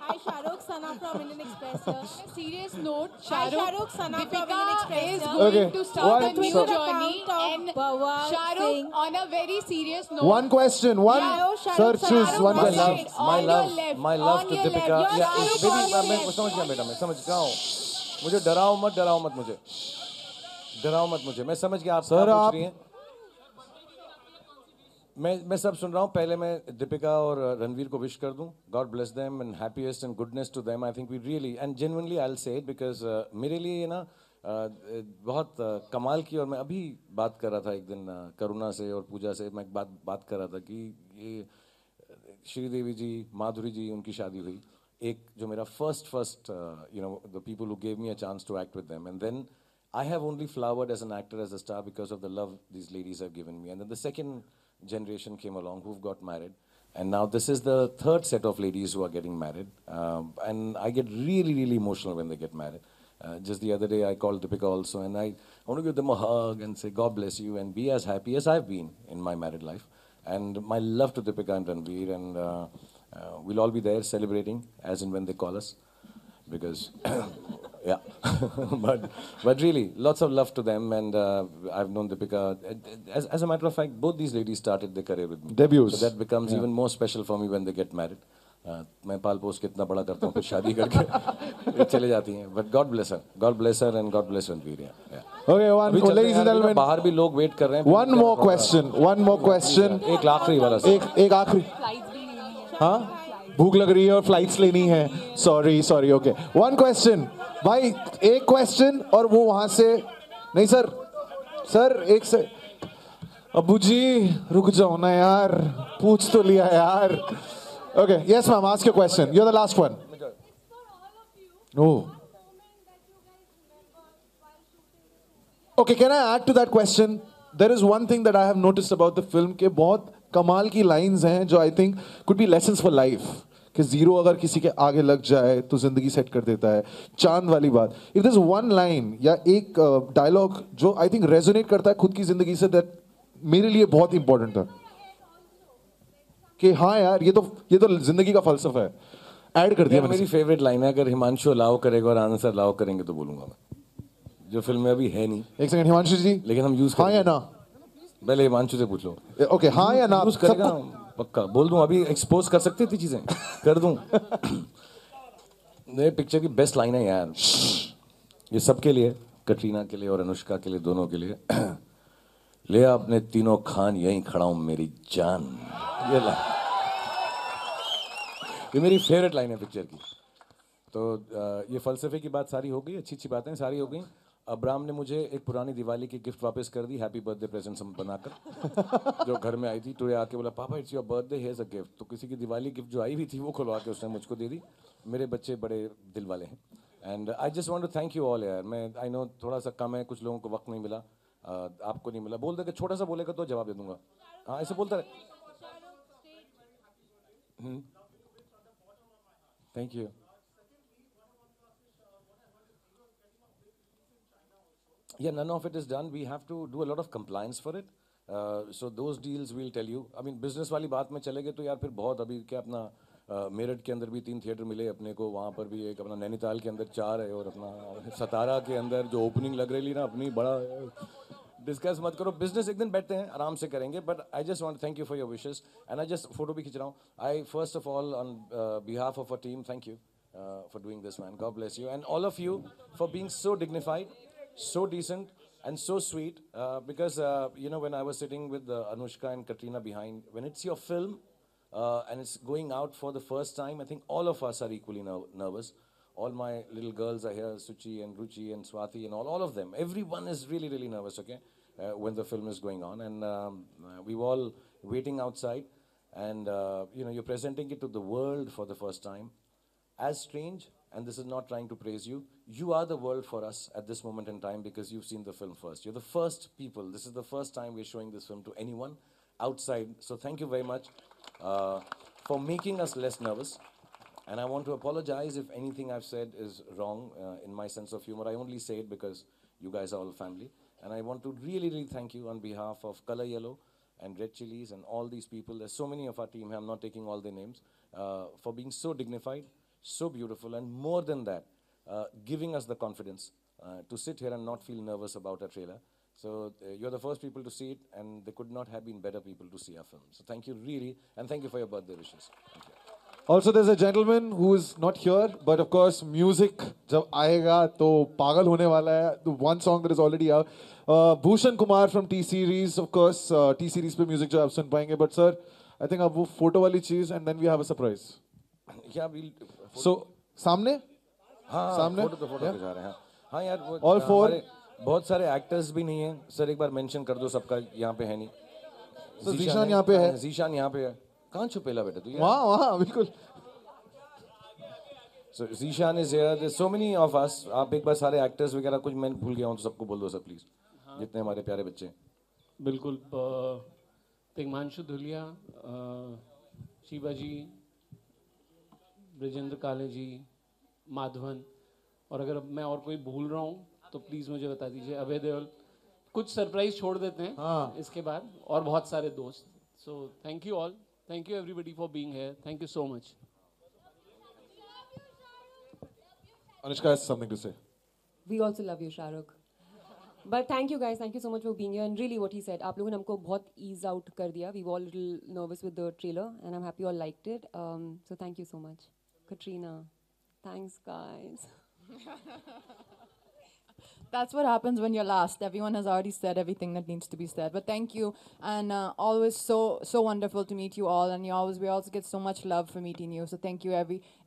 Hi, Shahrukh, Sana from Indian Express here. Serious note, Shahrukh, Sana from Indian Express is here. going to start a new Twitter journey, account and of Bawal Shahrukh, Singh. on a very serious note. One question, one. Sir, choose one question. My love to Deepika. Yeah, baby, मैं समझ गया बेटा, मैं समझ गया हूँ। मुझे डराओ मत मुझे। मैं समझ गया आप क्या पूछ रही हैं। मैं सब सुन रहा हूँ। पहले मैं दीपिका और रणवीर को विश कर दूं, God bless them and happiest and goodness to them. I think we really and genuinely I will say it, because मेरे लिए ना बहुत कमाल की, और मैं अभी बात कर रहा था एक दिन करुणा से और पूजा से, मैं बात कर रहा था कि ये श्रीदेवी जी, माधुरी जी, उनकी शादी हुई। एक जो मेरा first you know the people who gave me a chance to act with them, and then I have only flowered as an actor, as a star, because of the love these ladies have given me. And then the second generation came along who've got married. And now this is the third set of ladies who are getting married. And I get really, really emotional when they get married. Just the other day, I called Deepika also, and I want to give them a hug and say, God bless you, and be as happy as I've been in my married life. And my love to Deepika and Ranveer, and we'll all be there celebrating as and when they call us. Because, yeah, but really, lots of love to them, and I've known Deepika. As a matter of fact, both these ladies started their career with me. Debuts. So that becomes even more special for me when they get married. मैं पाल पोस के इतना बड़ा करता हूँ, फिर शादी करके चले जाती हैं. But God bless her, and God bless Ranveer. Yeah. Okay, ladies and gentlemen, बाहर भी लोग वेट कर रहे हैं. One more question. एक आखिरी वाला. एक आखिरी. हाँ? भूख लग रही है और फ्लाइट्स लेनी है. सॉरी. ओके, वन क्वेश्चन भाई, एक क्वेश्चन, और वो वहां से नहीं सर एक से. अबू जी रुक जाओ ना यार, पूछ तो लिया यार. Okay, yes ma'am, ask your question. You are the last one. Oh, okay, can I add to that question? There is one thing that I have noticed about the film के बहुत कमाल की lines हैं जो I think could be lessons for life. कि zero अगर किसी के आगे लग जाए तो जिंदगी सेट कर देता है. चांद वाली बात. If there's one line या एक dialogue जो I think resonate करता है खुद की जिंदगी से, that मेरे लिए बहुत important था. कि हाँ यार, ये तो जिंदगी का फलसफा है. ऐड कर दिया. मेरी फेवरेट लाइन है, अगर हिमांशु अलाउ करेगा और आंसर अलाउ करेंगे तो बोलूंगा मैं, जो फिल्म में अभी है नहीं. एक सेकंड हिमांशु जी, लेकिन हम यूज हाँ या ना, पहले हिमांशु से पूछ लो. ओके, हाँ या ना यूज करेगा, पक्का बोल दूं. अभी एक्सपोज कर सकते थे चीजें, कर दूं. नए पिक्चर की बेस्ट लाइन है यार, ये सबके लिए, कटरीना के लिए और अनुष्का के लिए, दोनों के लिए. ले अपने तीनों खान, यहीं खड़ा हूं मेरी जान. ये मेरी फेवरेट लाइन है पिक्चर की. तो ये फ़लसफ़े की बात सारी हो गई, अच्छी अच्छी बातें सारी हो गई। अब्राम ने मुझे एक पुरानी दिवाली की गिफ्ट वापस कर दी, हैप्पी बर्थडे प्रेजेंट सब बनाकर जो घर में आई थी। टुडे आके बोला पापा it's your birthday, here's a gift. तो किसी की दिवाली गिफ्ट जो आई हुई थी वो खुलवा के उसने मुझको दे दी। मेरे बच्चे बड़े दिल वाले हैं and I just want to thank you all यार। मैं आई नो थोड़ा सा कम है, कुछ लोगों को वक्त नहीं मिला, आपको नहीं मिला। बोल दे कि छोटा सा बोलेगा तो जवाब दे दूंगा। हाँ ऐसे बोलता रहे। Thank you. Yeah, none of it is done. We have to do a lot of compliance for it. So those deals we'll tell you. I mean, business वाली बात में चले गए तो यार फिर बहुत, अभी क्या अपना मेरठ के अंदर भी 3 थिएटर मिले अपने को, वहाँ पर भी एक अपना नैनीताल के अंदर 4 है, और अपना सतारा के अंदर जो ओपनिंग लग रही ना अपनी, बड़ा डिस्कस मत करो, बिजनेस एक दिन बैठते हैं आराम से करेंगे। But I just want thank you for your wishes and I just photo भी खींच रहा हूँ। I first of all on behalf of a team thank you for doing this, man. God bless you. And all of you for being so dignified, so decent, and so sweet. Because, you know, when I was sitting with Anushka and Katrina behind, when it's your film and it's going out for the first time, I think all of us are equally nervous. All my little girls are here, Suchi and Ruchi and Swati and all of them. Everyone is really, really nervous, okay, when the film is going on. And we were all waiting outside. And, you know, you're presenting it to the world for the first time. As strange, and this is not trying to praise you, you are the world for us at this moment in time because you've seen the film first. You're the first people. This is the first time we're showing this film to anyone outside. So thank you very much for making us less nervous. And I want to apologize if anything I've said is wrong in my sense of humor. I only say it because you guys are all family. And I want to really, really thank you on behalf of Color Yellow and Red Chilies and all these people. There's so many of our team. I'm not taking all their names. For being so dignified, so beautiful, and more than that, giving us the confidence to sit here and not feel nervous about a trailer. So you're the first people to see it, and there could not have been better people to see our film. So thank you really, and thank you for your birthday wishes. Thank you. Also, there's a gentleman who is not here, but of course, music जब आएगा तो पागल होने वाला है. The one song that is already out. Bhushan Kumar from T Series, of course, T Series पे music जो आप सुन पाएंगे. But sir, I think आप वो photo वाली चीज, and then we have a surprise. क्या we'll So सामने? हाँ, सामने? फोटो खिंचा रहे हैं। हाँ यार, वो All four? बहुत सारे एक्टर्स भी नहीं हैं सर, एक बार मेंशन कर दो, सबका यहाँ पे है नहीं। So जीशान यहाँ पे है। जीशान यहाँ पे है। कहाँ छुपेला बेटा तू? वहाँ बिल्कुल। So Zishan is here. There's so many of us. आप एक बार सारे एक्टर्स वगैरह कुछ मैं भूल गया हूँ तो सबको बोल दो सर प्लीज, जितने हमारे प्यारे बच्चे हैं। बिल्कुल। तिग्मांशु धुलिया, शिवाजी, ब्रजेंद्र काले जी, माधवन, और अगर मैं और कोई भूल रहा हूँ तो प्लीज़ मुझे बता दीजिए। अभय देओल। कुछ सरप्राइज छोड़ देते हैं इसके बाद, और बहुत सारे दोस्त। So thank you all, thank you everybody for being here, thank you so much. Anushka has something to say. We also love you, Shahrukh. But thank you guys, thank you so much for being here. And really what he said, आप लोगों ने हमको बहुत ease out कर दिया. We were all a little nervous with the trailer, and I'm happy you all liked it. So thank you so much. Katrina, thanks guys. That's what happens when you're last. Everyone has already said everything that needs to be said. But thank you, and always so wonderful to meet you all. And we also get so much love for meeting you. So thank you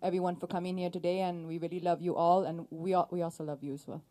everyone for coming here today, and we really love you all, and we also love you as well.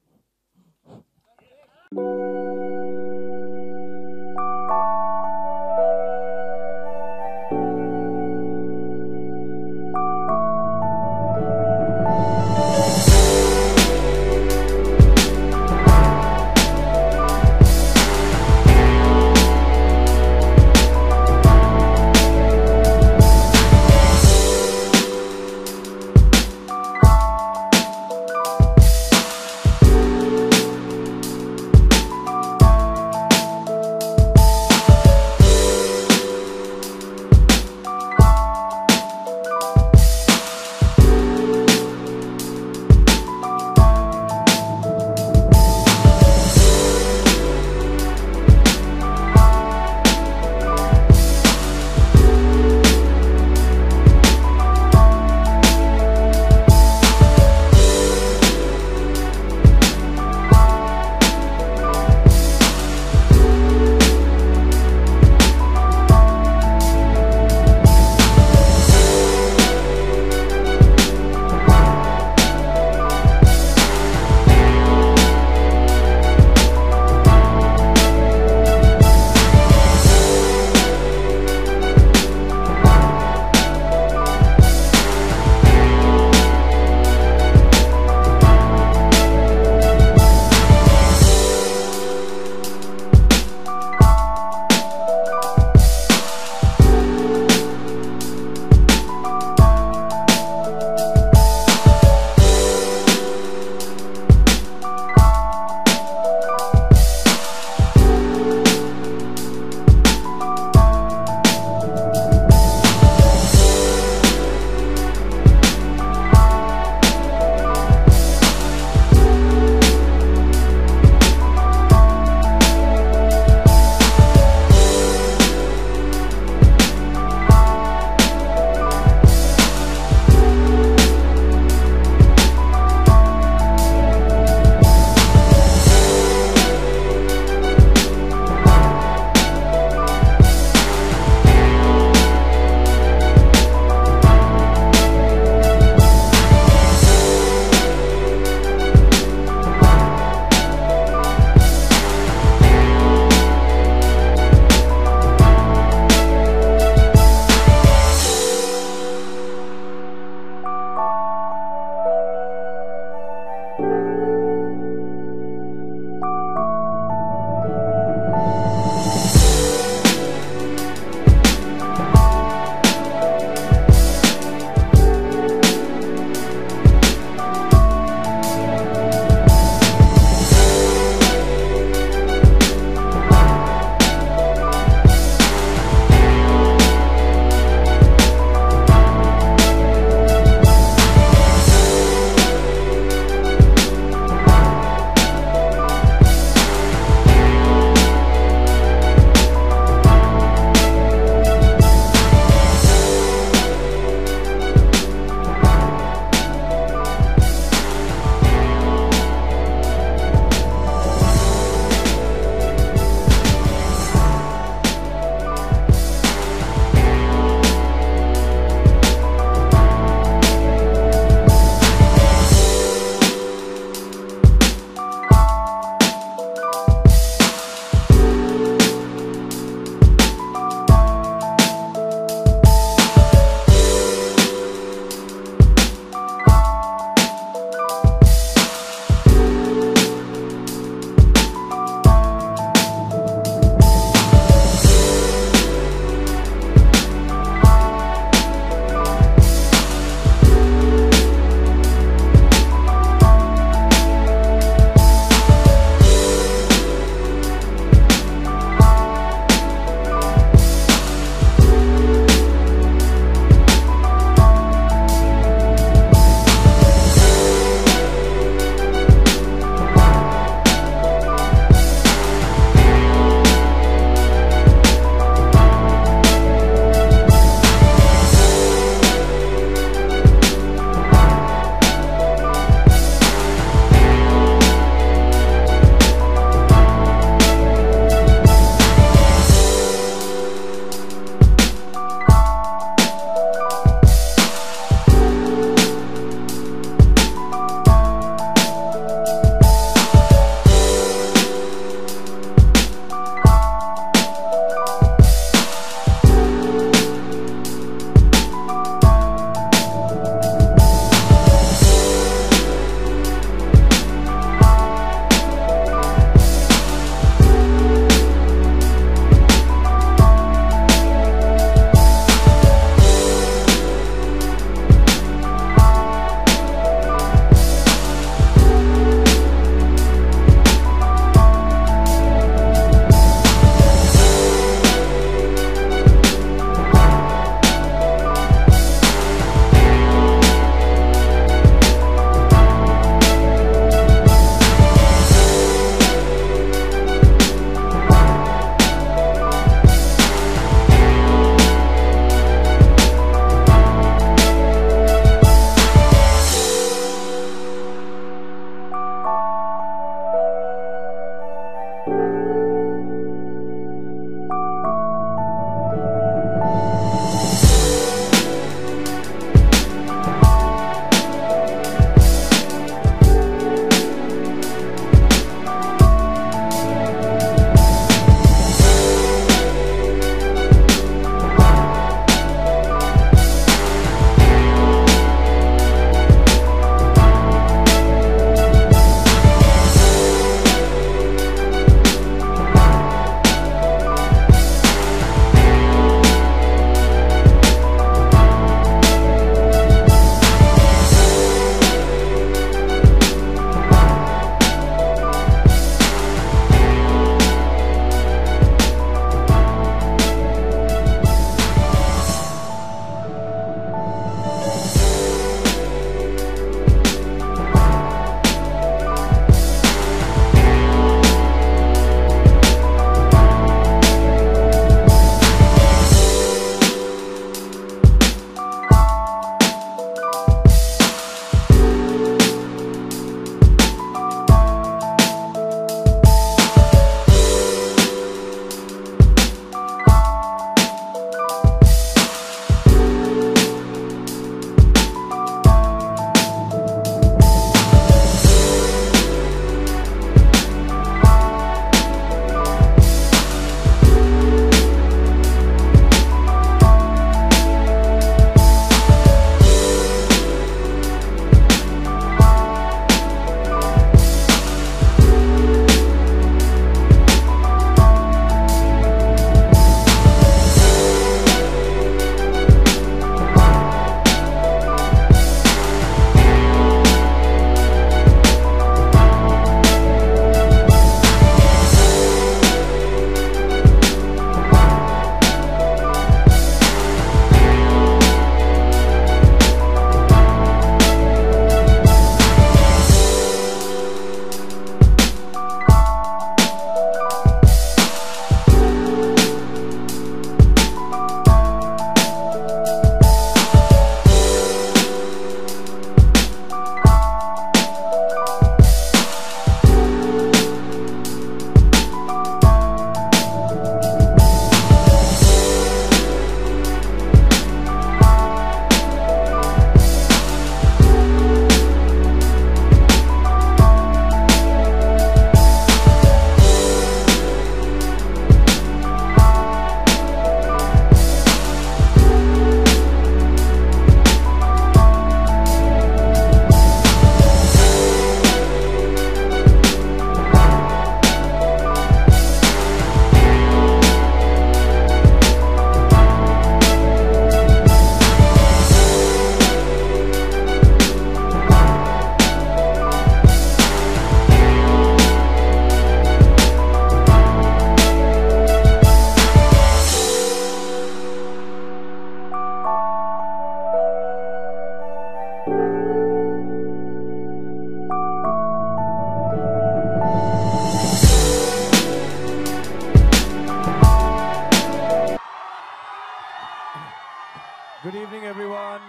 Good evening, everyone.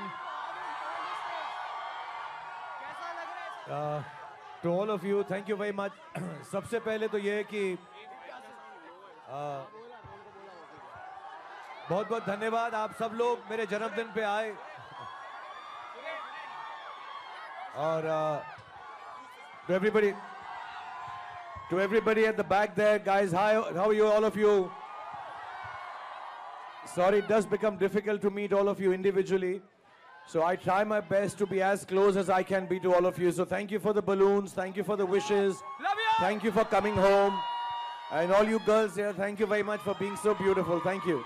To all of you, thank you very much. सबसे पहले तो ये है कि बहुत बहुत धन्यवाद आप सब लोग मेरे जन्मदिन पे आए और to everybody at the back there, guys, hi, how are you, all of you? Sorry, it does become difficult to meet all of you individually. So I try my best to be as close as I can be to all of you. So thank you for the balloons. Thank you for the wishes. Love you. Thank you for coming home. And all you girls here, thank you very much for being so beautiful. Thank you.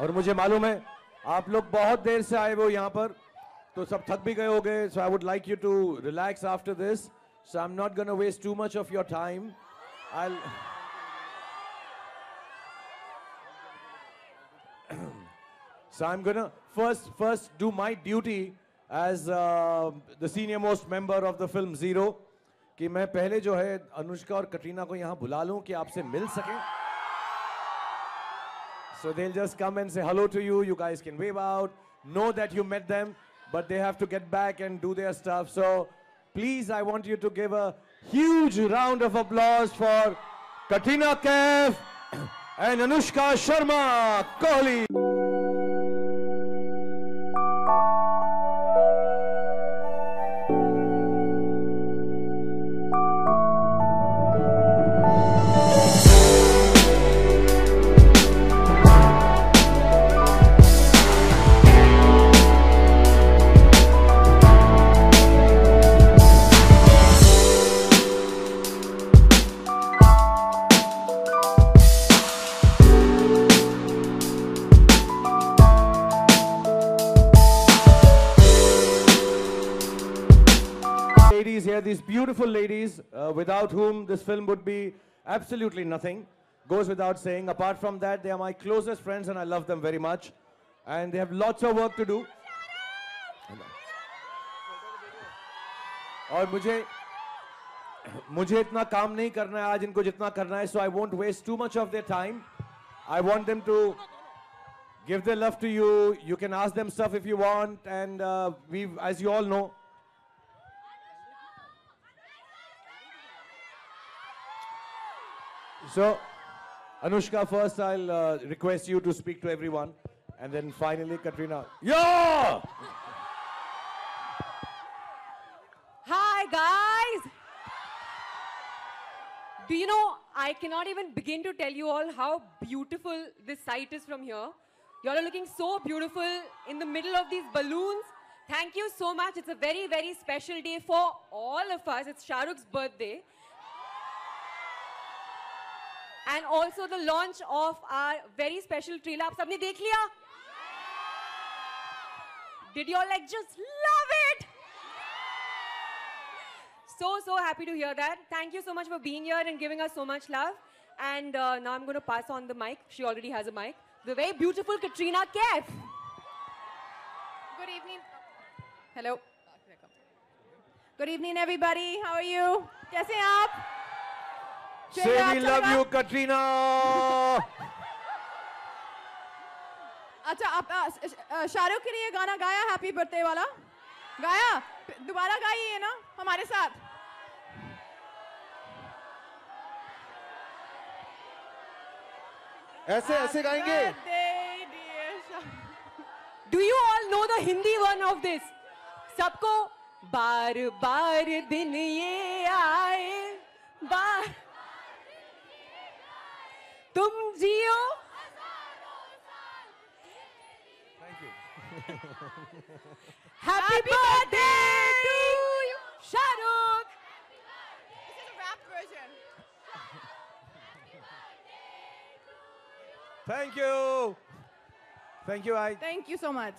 और मुझे मालूम है आप लोग बहुत देर से आए हो यहाँ पर तो सब थक भी गए होंगे. So I would like you to relax after this. So I'm not going to waste too much of your time. So I'm gonna first do my duty as the senior most member of the film Zero कि मैं पहले जो है अनुष्का और कटरीना को यहाँ बुला लूँ कि आपसे मिल सकें. So they'll just come and say hello to you. You guys can wave out, know that you met them, but they have to get back and do their stuff. So please, I want you to give a huge round of applause for Katrina Kaif and Anushka Sharma Kohli. Here, these beautiful ladies, without whom this film would be absolutely nothing, goes without saying. Apart from that, they are my closest friends and I love them very much. And they have lots of work to do. और मुझे इतना काम नहीं करना है आज इनको जितना करना है, so I won't waste too much of their time. I want them to give their love to you. You can ask them stuff if you want, and as you all know, so, Anushka, first I'll request you to speak to everyone, and then finally Katrina. Yeah! Hi, guys! Do you know, I cannot even begin to tell you all how beautiful this site is from here. You all are looking so beautiful in the middle of these balloons. Thank you so much. It's a very, very special day for all of us. It's Shah Rukh's birthday. And also the launch of our very special trailer. आप सबने देख लिया? Did you all just love it? So happy to hear that. Thank you so much for being here and giving us so much love. And now I'm going to pass on the mic. She already has a mic. The very beautiful Katrina Kaif. Good evening. Hello. Good evening, everybody. How are you? कैसे हैं आप? Say we love you, Katrina. अच्छा आप शाहरुख के लिए गाना गाया happy birthday वाला गाया दोबारा गाइए ना हमारे साथ ऐसे गाएंगे Do you all know the Hindi one of this? सबको बार बार दिन ये आए बार तुम जियो. Thank you. Happy birthday to you, Shah Rukh. This is a rap version. Thank you. Thank you. Thank you so much.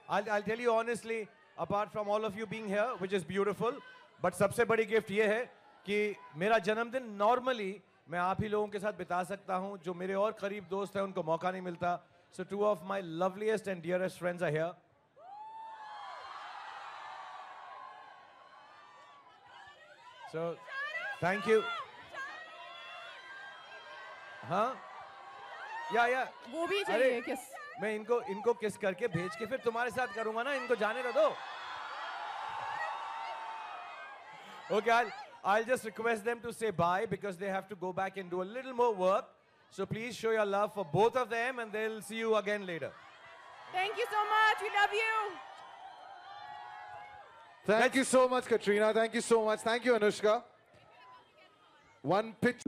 I'll tell you honestly, apart from all of you being here, which is beautiful, but सबसे बड़ी gift ये है कि मेरा जन्मदिन normally मैं आप ही लोगों के साथ बिता सकता हूं. जो मेरे और करीब दोस्त हैं उनको मौका नहीं मिलता. So 2 of my loveliest and dearest friends are here. So thank you. हाँ? Yeah. वो भी चाहिए किस मैं इनको किस करके भेज के फिर तुम्हारे साथ करूंगा ना, इनको जाने तो दो. Okay, I'll just request them to say bye because they have to go back and do a little more work. So please show your love for both of them and they'll see you again later. Thank you so much. We love you. Thank you so much, Katrina. Thank you so much. Thank you, Anushka. One pitch.